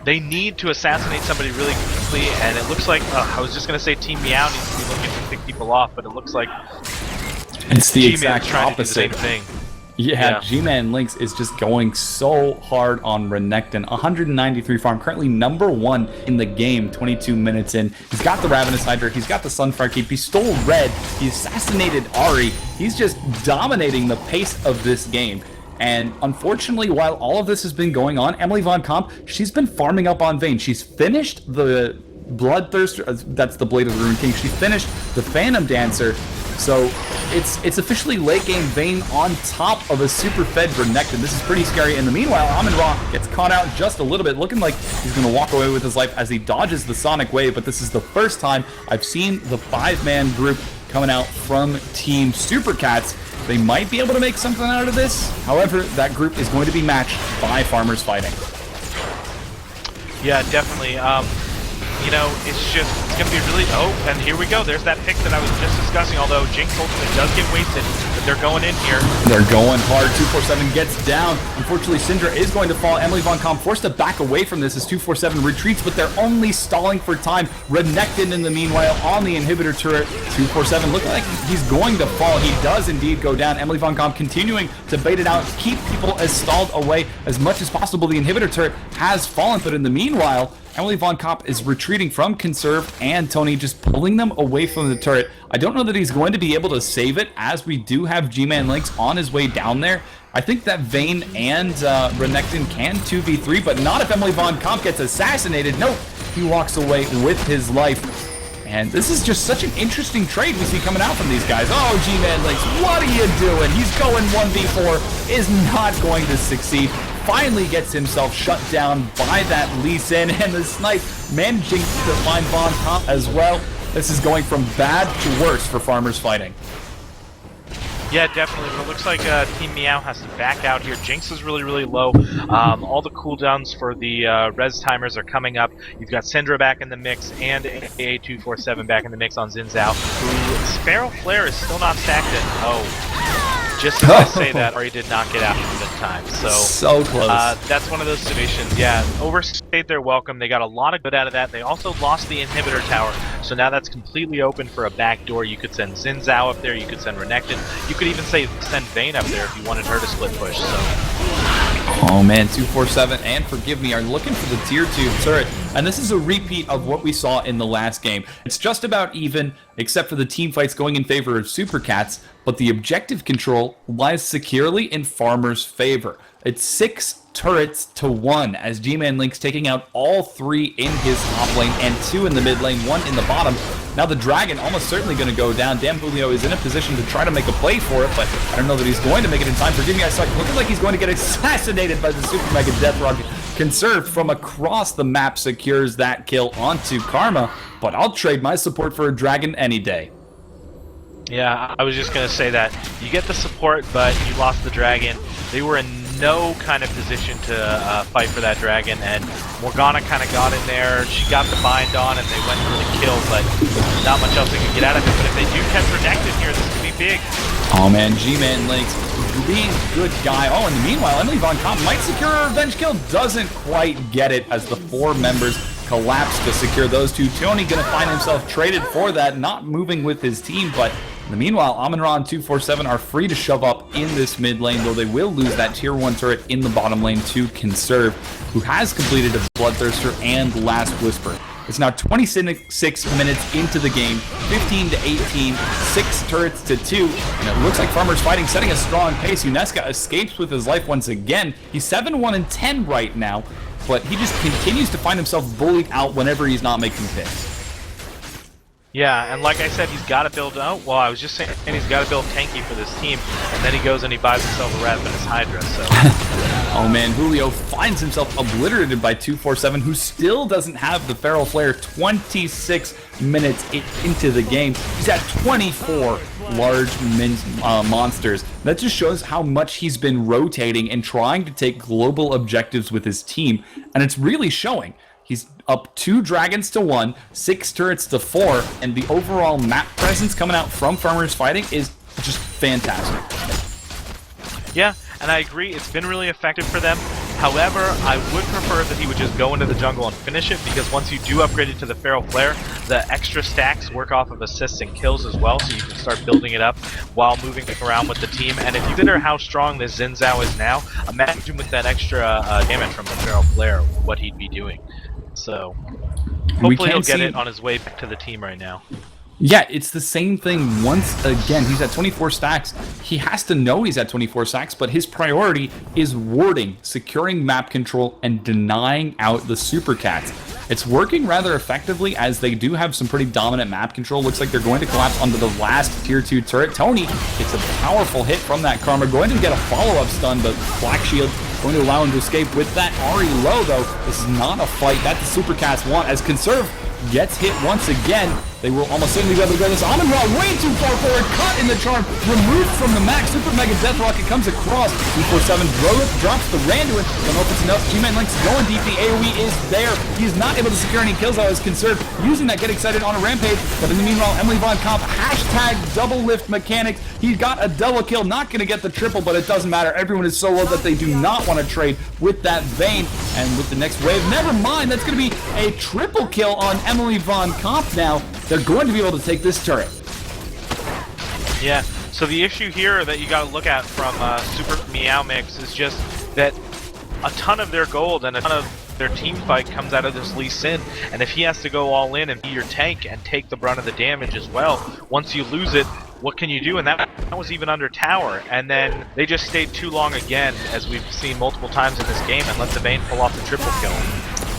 they need to assassinate somebody really quickly, and it looks like, I was just going to say Team Meow needs to be looking to pick people off, but it looks like it's the exact trying opposite. to do the same thing. Yeah, G-Man Lynx is just going so hard on Renekton. 193 farm, currently #1 in the game, 22 minutes in. He's got the Ravenous Hydra, he's got the Sunfire Keep, he stole red, he assassinated Ahri. He's just dominating the pace of this game. And unfortunately, while all of this has been going on, Emily Von Comp, she's been farming up on Vayne. She's finished the Bloodthirster, that's the Blade of the Rune King. She finished the Phantom Dancer. So it's officially late game Vayne on top of a super fed Renekton. This is pretty scary. In the meanwhile, Amon-Ra gets caught out just a little bit, looking like he's going to walk away with his life as he dodges the Sonic Wave. But this is the first time I've seen the 5-man group coming out from Team SuperCats. They might be able to make something out of this. However, that group is going to be matched by Farmers Fighting. Yeah, definitely. It's going to be really... Oh, and here we go. There's that pick that I was just discussing, although Jinx ultimate does get wasted, but they're going in here. They're going hard. 247 gets down. Unfortunately, Syndra is going to fall. Emily Von Comp forced to back away from this as 247 retreats, but they're only stalling for time. Renekton, in the meanwhile, on the inhibitor turret. 247 looking like he's going to fall. He does indeed go down. Emily Von Comp continuing to bait it out, keep people as stalled away as much as possible. The inhibitor turret has fallen, but in the meanwhile, Emily Von Comp is retreating from Conserve and Tony, just pulling them away from the turret. I don't know that he's going to be able to save it, as we do have G-Man Lynx on his way down there. I think that Vayne and Renekton can 2v3, but not if Emily Von Comp gets assassinated. Nope, he walks away with his life. And this is just such an interesting trade we see coming out from these guys. Oh, G-Man Lynx, what are you doing? He's going 1v4, is not going to succeed. Finally gets himself shut down by that Lee Sin, and the snipe managing to find Von Comp as well. This is going from bad to worse for Farmers Fighting. Yeah, definitely, but it looks like Team Meow has to back out here. Jinx is really, really low. All the cooldowns for the res timers are coming up. You've got Syndra back in the mix, and AA247 back in the mix on Xin Zhao, whose Feral Flare is still not stacked in. Oh, just as I say that, Ahri did not get out in time. So close. That's one of those situations. Yeah, overstayed their welcome. They got a lot of good out of that. They also lost the inhibitor tower, so now that's completely open for a backdoor. You could send Xin Zhao up there. You could send Renekton. You could even send Vayne up there if you wanted her to split push. So. Oh man, 247 and Forgive Me are looking for the tier 2 turret, and this is a repeat of what we saw in the last game. It's just about even, except for the team fights going in favor of SuperCats, but the objective control lies securely in Farmer's favor. It's 6 turrets to 1 as G-Man Lynx taking out all 3 in his top lane and 2 in the mid lane, 1 in the bottom. Now the Dragon almost certainly going to go down. Damn Julio is in a position to try to make a play for it, but I don't know that he's going to make it in time. Forgive me, I suck. Looking like he's going to get assassinated by the Super Mega Death Rock. Conserve from across the map secures that kill onto Karma, but I'll trade my support for a Dragon any day. Yeah, I was just going to say that. You get the support, but you lost the Dragon. They were in no kind of position to fight for that Dragon, and Morgana kind of got in there. She got the bind on, and they went for the kill, but not much else they could get out of it. But if they do catch Renekton here, this could be big. Oh man, G-Man Lynx being a good guy. Oh, and meanwhile, Emily Von Comp might secure a revenge kill. Doesn't quite get it as the 4 members collapse to secure those 2. Tony gonna find himself traded for that, not moving with his team, but in the meanwhile, Amon-Ra and 247 are free to shove up in this mid lane, though they will lose that tier 1 turret in the bottom lane to Conserve, who has completed a Bloodthirster and Last Whisper. It's now 26 minutes into the game, 15 to 18, 6 turrets to 2, and it looks like Farmer's Fighting setting a strong pace. Unesca escapes with his life once again. He's 7-1-10 right now, but he just continues to find himself bullied out whenever he's not making picks. Yeah, and like I said, he's got to build out. Well, I was just saying he's got to build tanky for this team, and then he goes and he buys himself a Ravenous Hydra. So, oh man, Julio finds himself obliterated by 247, who still doesn't have the Feral Flare. 26 minutes into the game, he's at 24 large monsters. That just shows how much he's been rotating and trying to take global objectives with his team, and it's really showing. He's up 2 dragons to 1, 6 turrets to 4, and the overall map presence coming out from Farmer's Fighting is just fantastic. Yeah, and I agree, it's been really effective for them. However, I would prefer that he would just go into the jungle and finish it, because once you do upgrade it to the Feral Flare, the extra stacks work off of assists and kills as well, so you can start building it up while moving around with the team. And if you consider how strong this Xin Zhao is now, imagine with that extra damage from the Feral Flare, what he'd be doing. So, hopefully he'll get it on his way back to the team right now. Yeah, it's the same thing once again. He's at 24 stacks. He has to know he's at 24 stacks, but his priority is warding, securing map control, and denying out the Super Cats. It's working rather effectively, as they do have some pretty dominant map control. Looks like they're going to collapse onto the last tier 2 turret. Tony gets a powerful hit from that Karma, going to get a follow-up stun, but Black Shield going to allow him to escape with that Ari low, though. This is not a fight that the Super Cats want, as Conserve gets hit once again. They will almost certainly be able to go this. Amon-Ra way too far forward, caught in the charm, removed from the max. Super Mega Death Rocket comes across. 247 drops the Randuin. Don't know if it's enough. G-Man Link's going deep. The AoE is there. He's not able to secure any kills out of his Conserve, using that Get Excited on a Rampage. But in the meanwhile, Emily Von Comp, hashtag double lift mechanics. He got a double kill, not going to get the triple, but it doesn't matter. Everyone is so low that they do not want to trade with that Vayne. And with the next wave, never mind, that's going to be a triple kill on Emily Von Comp now. They're going to be able to take this turret. Yeah, so the issue here that you got to look at from SuperMeowMix is just that a ton of their gold and a ton of their team fight comes out of this Lee Sin, and if he has to go all in and be your tank and take the brunt of the damage as well, once you lose it, what can you do? And that was even under tower, and then they just stayed too long again, as we've seen multiple times in this game, and let the Vayne pull off the triple kill.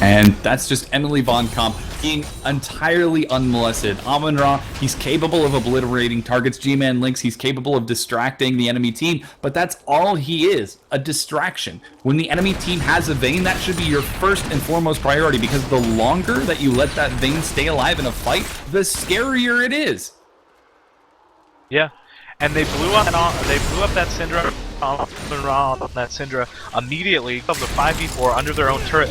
And that's just Emily Von Comp being entirely unmolested. Amon-Ra, he's capable of obliterating targets. G-Man Lynx, he's capable of distracting the enemy team, but that's all he is, a distraction. When the enemy team has a Vayne, that should be your first and foremost priority, because the longer that you let that Vayne stay alive in a fight, the scarier it is. Yeah, and they blew up that Syndra, that Syndra immediately of the 5v4 under their own turret.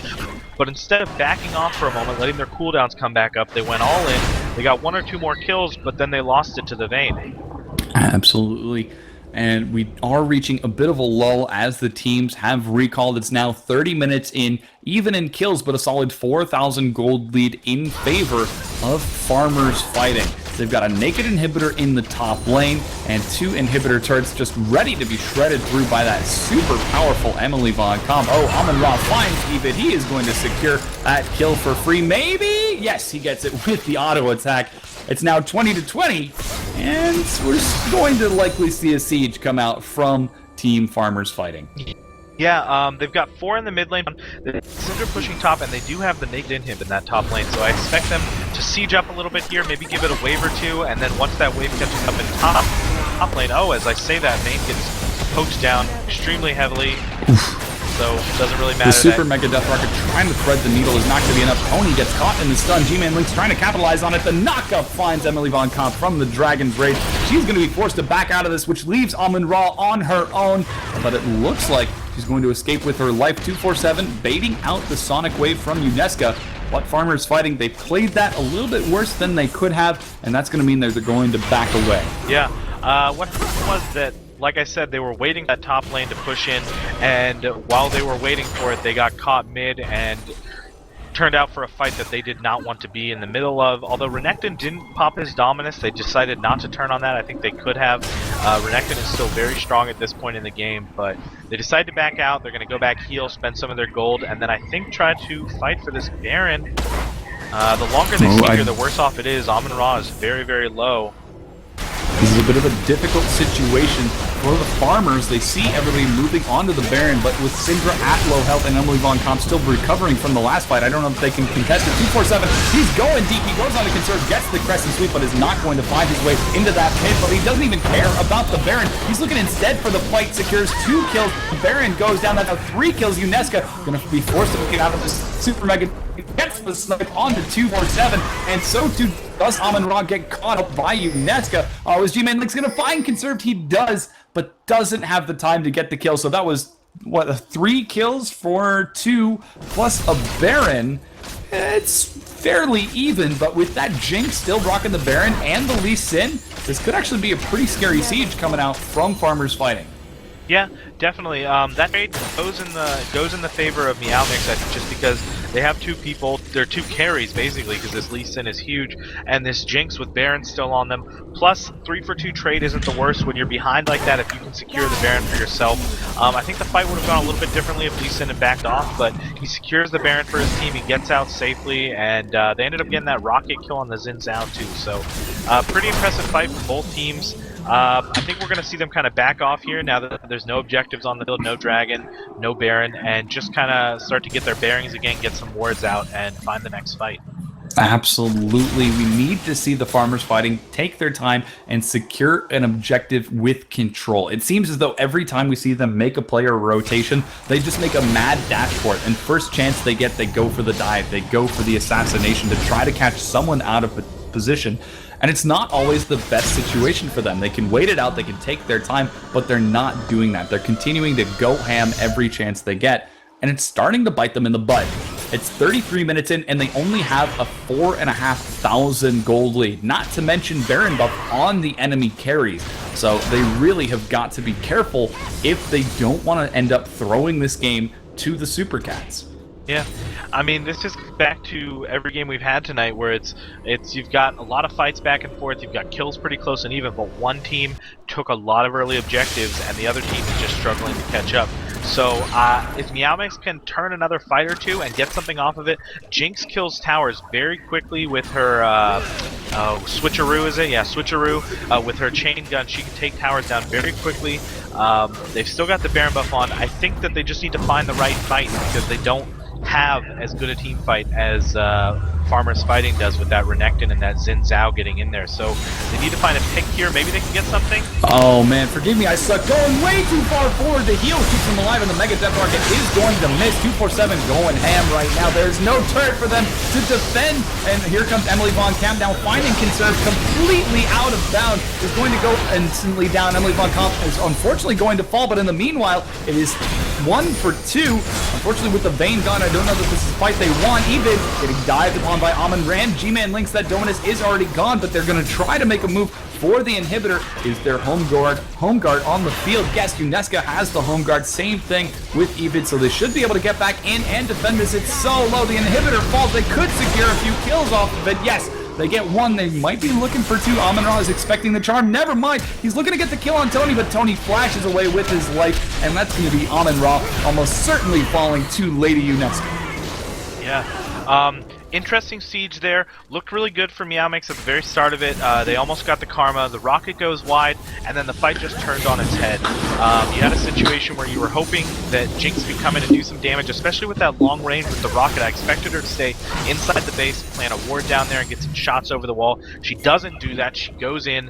But instead of backing off for a moment, letting their cooldowns come back up, they went all in. They got 1 or 2 more kills, but then they lost it to the Vayne. Absolutely. And we are reaching a bit of a lull as the teams have recalled. It's now 30 minutes in, even in kills, but a solid 4,000 gold lead in favor of Farmer's Fighting. They've got a naked inhibitor in the top lane and 2 inhibitor turrets just ready to be shredded through by that super powerful Emily Von Comp. Oh, Amon-Ra finds Evid. He is going to secure that kill for free. Maybe? Yes, he gets it with the auto attack. It's now 20-20, and we're going to likely see a siege come out from Team Farmers Fighting. Yeah, they've got 4 in the mid lane. The Syndra pushing top, and they do have the naked inhib in that top lane, so I expect them to siege up a little bit here, maybe give it a wave or 2, and then once that wave catches up in top lane, oh, as I say that, Vayne gets poked down extremely heavily. So it doesn't really matter. The Super Mega Death Rocket trying to thread the needle is not going to be enough. Tony gets caught in the stun. G-Man Link's trying to capitalize on it. The knockup finds Emily Von Comp from the Dragon's Rage. She's going to be forced to back out of this, which leaves Amon-Ra on her own. But it looks like she's going to escape with her life. 247 baiting out the Sonic Wave from Unesca. What Farmers Fighting, they played that a little bit worse than they could have, and that's going to mean they're going to back away. Yeah, what was that? Like I said, they were waiting that top lane to push in, and while they were waiting for it, they got caught mid and turned out for a fight that they did not want to be in the middle of. Although Renekton didn't pop his Dominus, they decided not to turn on that. I think they could have. Renekton is still very strong at this point in the game, but they decided to back out. They're going to go back heal, spend some of their gold, and then I think try to fight for this Baron. The longer they stay here, the worse off it is. Amon-Ra is very, very low. This is a bit of a difficult situation for the farmers. They see everybody moving onto the Baron, but with Syndra at low health and Emily Von Comp still recovering from the last fight, I don't know if they can contest it. 247, he's going deep. He goes on to conserve, gets the crescent sweep, but is not going to find his way into that pit. But he doesn't even care about the Baron. He's looking instead for the fight, secures 2 kills. The Baron goes down. That's now 3 kills. Unesca going to be forced to get out of this super mega. Gets the snipe onto 247, and so too does Amon-Ra get caught up by Unesca. Is G-Man Link's gonna find conserved? He does, but doesn't have the time to get the kill. So that was, what, 3 kills for 2, plus a Baron. It's fairly even, but with that Jinx still rocking the Baron and the Lee Sin, this could actually be a pretty scary siege coming out from Farmers Fighting. Yeah, definitely. That trade goes in the favor of Meowmix, I think, just because they have 2 people. They're 2 carries basically, because this Lee Sin is huge, and this Jinx with Baron still on them. Plus, 3 for 2 trade isn't the worst when you're behind like that. If you can secure the Baron for yourself, I think the fight would have gone a little bit differently if Lee Sin had backed off. But he secures the Baron for his team. He gets out safely, and they ended up getting that rocket kill on the Xin Zhao too. So, pretty impressive fight for both teams. I think we're going to see them kind of back off here now that there's no objectives on the field, no Dragon, no Baron, and just kind of start to get their bearings again, get some wards out, and find the next fight. Absolutely. We need to see the Farmers Fighting take their time and secure an objective with control. It seems as though every time we see them make a player rotation, they just make a mad dash for it. And first chance they get, they go for the dive. They go for the assassination to try to catch someone out of position. And it's not always the best situation for them. They can wait it out, they can take their time, but they're not doing that. They're continuing to go ham every chance they get, and it's starting to bite them in the butt. It's 33 minutes in, and they only have a 4,500 gold lead, not to mention Baron buff on the enemy carries. So they really have got to be careful if they don't want to end up throwing this game to the Super Cats. Yeah, I mean, this is back to every game we've had tonight, where it's you've got a lot of fights back and forth. You've got kills pretty close and even, but one team took a lot of early objectives, and the other team is just struggling to catch up. So if Meowmix can turn another fight or 2 and get something off of it, Jinx kills towers very quickly with her switcheroo, is it? Yeah, switcheroo. With her chain gun, she can take towers down very quickly. They've still got the Baron buff on. I think that they just need to find the right fight, because they don't have as good a team fight as Farmers Fighting does with that Renekton and that Xin Zhao getting in there. So they need to find a pick here. Maybe they can get something. Oh man, forgive me, I suck. Going way too far forward. The heal keeps him alive, and the Mega Death Market is going to miss. 247 going ham right now. There's no turret for them to defend. And here comes Emily Von Camp now, finding conserve completely out of bounds. Is going to go instantly down. Emily Von Camp is unfortunately going to fall, but in the meanwhile, it is 1 for 2. Unfortunately, with the Vayne gun, I don't know that this is the fight they want. Even getting dived upon by Amon-Ra. G-Man Links, that Dominus is already gone, but they're going to try to make a move for the inhibitor. Is their home guard on the field? Yes, Unesca has the home guard. Same thing with Evid, so they should be able to get back in and defend this. It's so low. The inhibitor falls. They could secure a few kills off of it. Yes, they get 1. They might be looking for 2. Amon-Ra is expecting the charm. Never mind. He's looking to get the kill on Tony, but Tony flashes away with his life, and that's going to be Amon-Ra almost certainly falling to Lady Unesca. Yeah. Interesting siege there. Looked really good for Meowmix at the very start of it. They almost got the karma. The rocket goes wide, and then the fight just turned on its head. You had a situation where you were hoping that Jinx could come in and do some damage, especially with that long range with the rocket. I expected her to stay inside the base, plant a ward down there, and get some shots over the wall. She doesn't do that. She goes in,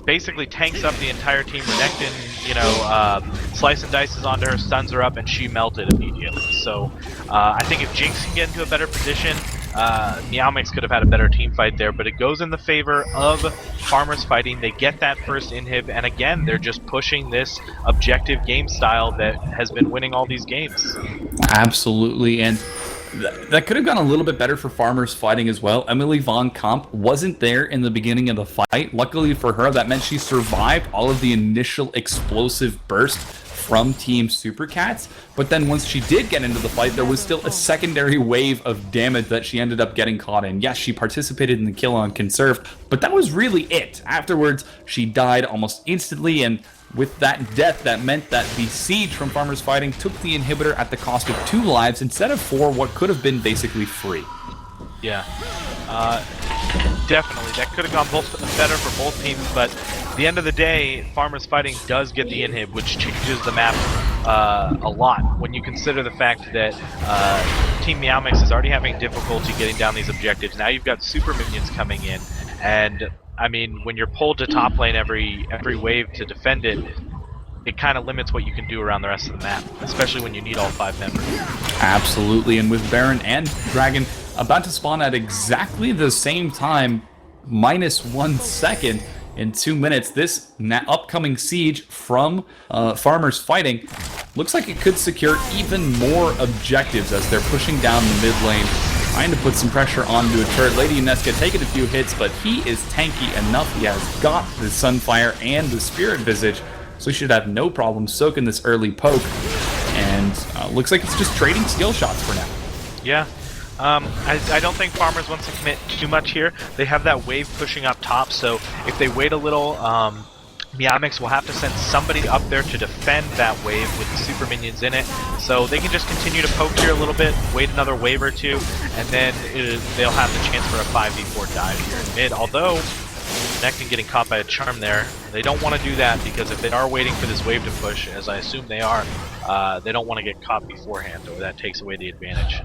basically tanks up the entire team. Renekton, slice and dices onto her, stuns her up, and she melted immediately. So I think if Jinx can get into a better position, Meowmix could have had a better team fight there, but it goes in the favor of Farmers Fighting. They get that first inhib, and again, they're just pushing this objective game style that has been winning all these games. Absolutely, and that could have gone a little bit better for Farmers Fighting as well. Emily Von Comp wasn't there in the beginning of the fight. Luckily for her, that meant she survived all of the initial explosive burst from Team Super Cats, but then once she did get into the fight, there was still a secondary wave of damage that she ended up getting caught in. Yes, she participated in the kill on Conserve, but that was really it. Afterwards, she died almost instantly, and with that death, that meant that the siege from Farmers Fighting took the inhibitor at the cost of 2 lives instead of 4, what could have been basically free. Yeah. Definitely. That could have gone better for both teams, but at the end of the day, Farmers Fighting does get the inhib, which changes the map a lot when you consider the fact that Team Meowmix is already having difficulty getting down these objectives. Now you've got super minions coming in, and I mean, when you're pulled to top lane every wave to defend it, it kind of limits what you can do around the rest of the map, especially when you need all 5 members. Absolutely, and with Baron and Dragon about to spawn at exactly the same time, -1 second in 2 minutes, this upcoming siege from Farmers Fighting looks like it could secure even more objectives as they're pushing down the mid lane, trying to put some pressure onto a turret. Lady Unesca taking a few hits, but he is tanky enough. He has got the Sunfire and the Spirit Visage, so he should have no problem soaking this early poke. And looks like it's just trading skill shots for now. Yeah. I don't think Farmers wants to commit too much here. They have that wave pushing up top, so if they wait a little, Meowmix will have to send somebody up there to defend that wave with the super minions in it. So they can just continue to poke here a little bit, wait another wave or two, and then they'll have the chance for a 5v4 dive here in mid. Although, Renekton getting caught by a charm there, they don't want to do that because if they are waiting for this wave to push, as I assume they are, they don't want to get caught beforehand, or that takes away the advantage.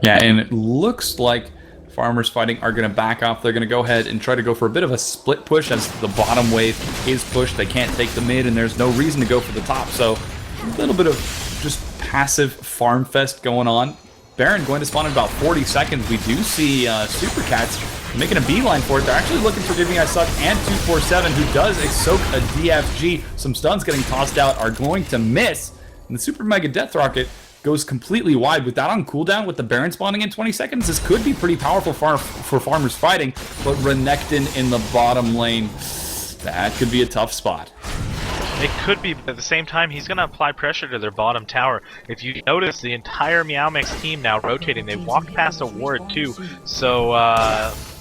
Yeah, and it looks like Farmers Fighting are going to back off. They're going to go ahead and try to go for a bit of a split push as the bottom wave is pushed. They can't take the mid, and there's no reason to go for the top. So a little bit of just passive farm fest going on. Baron going to spawn in about 40 seconds. We do see Super Cats making a beeline for it. They're actually looking for Giving I Suck and 247, who does soak a DFG. Some stuns getting tossed out are going to miss. And the Super Mega Death Rocket goes completely wide. With that on cooldown, with the Baron spawning in 20 seconds, this could be pretty powerful for Farmers Fighting, but Renekton in the bottom lane, that could be a tough spot. It could be, but at the same time, he's going to apply pressure to their bottom tower. If you notice, the entire Meowmix team now rotating. They walked past a ward too, so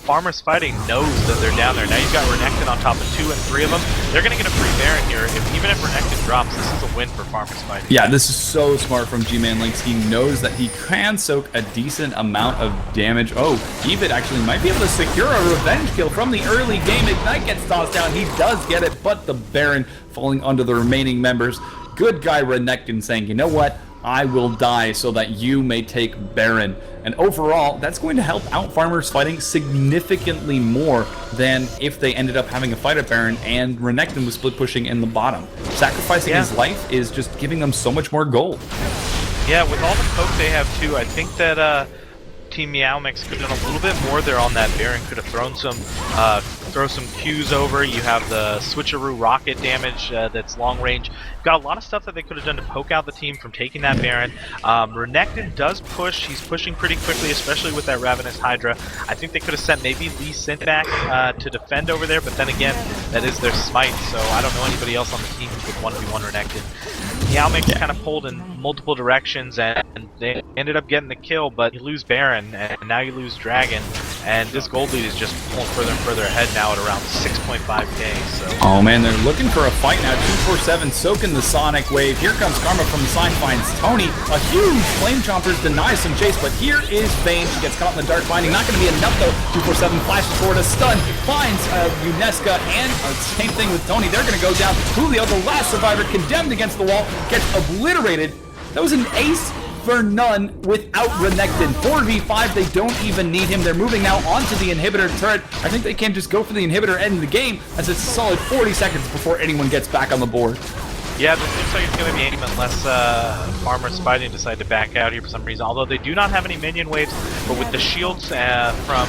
Farmers Fighting knows that they're down there. Now you've got Renekton on top of 2 and 3 of them. They're going to get a free Baron here. Even if Renekton drops, this is a win for Farmers Fighting. Yeah, this is so smart from G-Man Lynx. He knows that he can soak a decent amount of damage. Oh, Evid actually might be able to secure a revenge kill from the early game. Ignite gets tossed down. He does get it, but the Baron falling under the remaining members. Good guy Renekton saying, you know what? I will die so that you may take Baron. And overall, that's going to help out Farmers Fighting significantly more than if they ended up having a fight at Baron and Renekton was split pushing in the bottom. Sacrificing his life is just giving them so much more gold. Yeah, with all the poke they have too, I think that Team Meowmix could have done a little bit more there on that Baron. Could have thrown some Qs over. You have the switcheroo rocket damage that's long range. Got a lot of stuff that they could have done to poke out the team from taking that Baron. Renekton does push. He's pushing pretty quickly, especially with that Ravenous Hydra. I think they could have sent maybe Lee Sin back to defend over there, but then again, that is their smite, so I don't know anybody else on the team who could 1v1 Renekton. Meowmix kind of pulled in multiple directions, and they ended up getting the kill, but you lose Baron, and now you lose Dragon, and this gold lead is just pulling further and further ahead now at around 6.5k. So. Oh man, they're looking for a fight now. 247 soaking the Sonic Wave. Here comes Karma from the side, finds Tony. A huge Flame Chomper denies some chase, but here is Vayne. She gets caught in the dark binding. Not going to be enough though. 247 flashes forward, a stun, finds Unesca, and same thing with Tony. They're going to go down. Julio, the last survivor, condemned against the wall, gets obliterated. That was an ace for none without Renekton. 4v5, they don't even need him. They're moving now onto the inhibitor turret. I think they can just go for the inhibitor and end the game, as it's a solid 40 seconds before anyone gets back on the board. Yeah, this looks like it's going to be aim unless Farmers Fighting decide to back out here for some reason. Although they do not have any minion waves, but with the shields from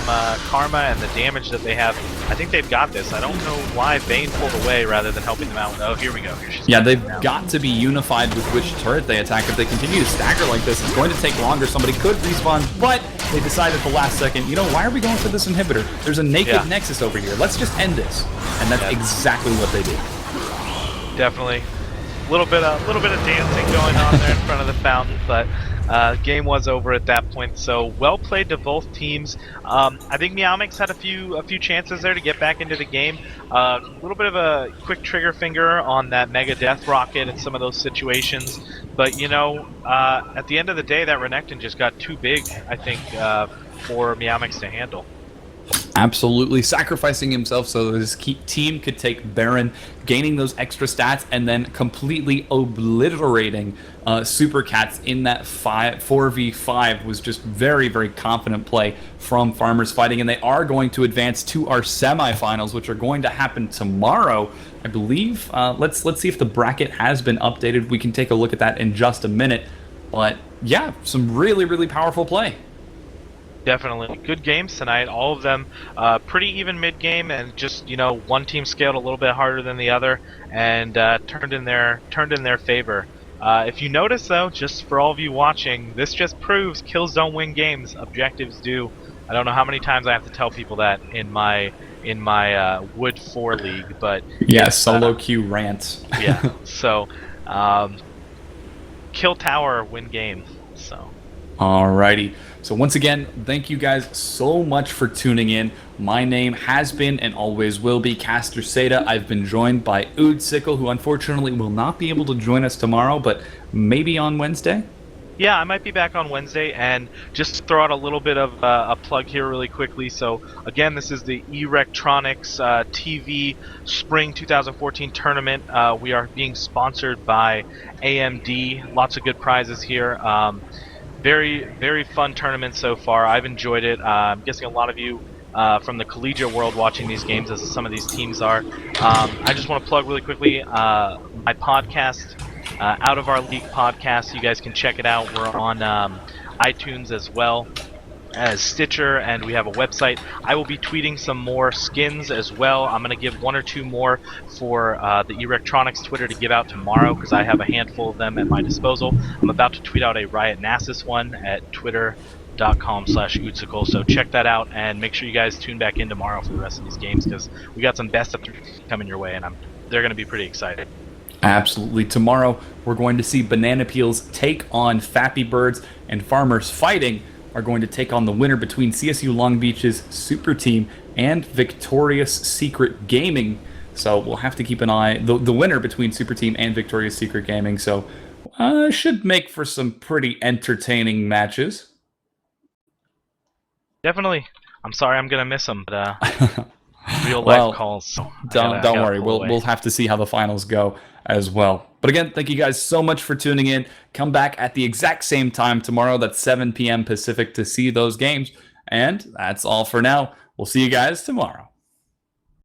Karma and the damage that they have, I think they've got this. I don't know why Vayne pulled away rather than helping them out. Oh, here we go. Yeah, they've got to be unified with which turret they attack. If they continue to stagger like this, it's going to take longer. Somebody could respawn, but they decided at the last second, you know, why are we going for this inhibitor? There's a naked Nexus over here. Let's just end this. And that's exactly what they did. Definitely. A little bit of dancing going on there in front of the fountain, but Game was over at that point. So well played to both teams. I think MeowMix had a few chances there to get back into the game. A little bit of a quick trigger finger on that Mega Death Rocket in some of those situations. But at the end of the day, that Renekton just got too big, I think, for MeowMix to handle. Absolutely sacrificing himself so that his team could take Baron, gaining those extra stats, and then completely obliterating Super Cats in that 4v5 was just very, very confident play from Farmers Fighting, and they are going to advance to our semifinals, which are going to happen tomorrow, I believe. Let's see if the bracket has been updated. We can take a look at that in just a minute. But yeah, some really, really powerful play. Definitely good games tonight. All of them pretty even mid-game, and just one team scaled a little bit harder than the other, and turned in their favor. If you notice, though, just for all of you watching, this just proves kills don't win games, objectives do. I don't know how many times I have to tell people that in my Wood 4 league, but yeah, solo queue rants. Yeah, so kill tower, win game. So. Alrighty. So once again, thank you guys so much for tuning in. My name has been and always will be Caster Seda. I've been joined by Oodsickle, who unfortunately will not be able to join us tomorrow, but maybe on Wednesday? Yeah, I might be back on Wednesday, and just to throw out a little bit of a plug here really quickly. So again, this is the Erectronics TV Spring 2014 tournament. We are being sponsored by AMD. Lots of good prizes here. Very, very fun tournament so far. I've enjoyed it. I'm guessing a lot of you from the collegiate world watching these games, as some of these teams are. I just want to plug really quickly my podcast, Out of Our League podcast. You guys can check it out. We're on iTunes as well as Stitcher, and we have a website. I will be tweeting some more skins as well. I'm going to give one or two more for the Erectronics Twitter to give out tomorrow, because I have a handful of them at my disposal. I'm about to tweet out a Riot Nasus one at twitter.com/Oodsickle, so check that out, and make sure you guys tune back in tomorrow for the rest of these games, because we got some best of coming your way, and they're going to be pretty excited. Absolutely. Tomorrow, we're going to see Banana Peels take on Fappy Birds, and Farmers Fighting are going to take on the winner between CSU Long Beach's Super Team and Victorious Secret Gaming. So we'll have to keep an eye. The winner between Super Team and Victorious Secret Gaming. So should make for some pretty entertaining matches. Definitely. I'm sorry I'm going to miss them, but real life calls. So don't worry. We'll have to see how the finals go as well. But again, thank you guys so much for tuning in. Come back at the exact same time tomorrow. That's 7 p.m. Pacific to see those games. And that's all for now. We'll see you guys tomorrow.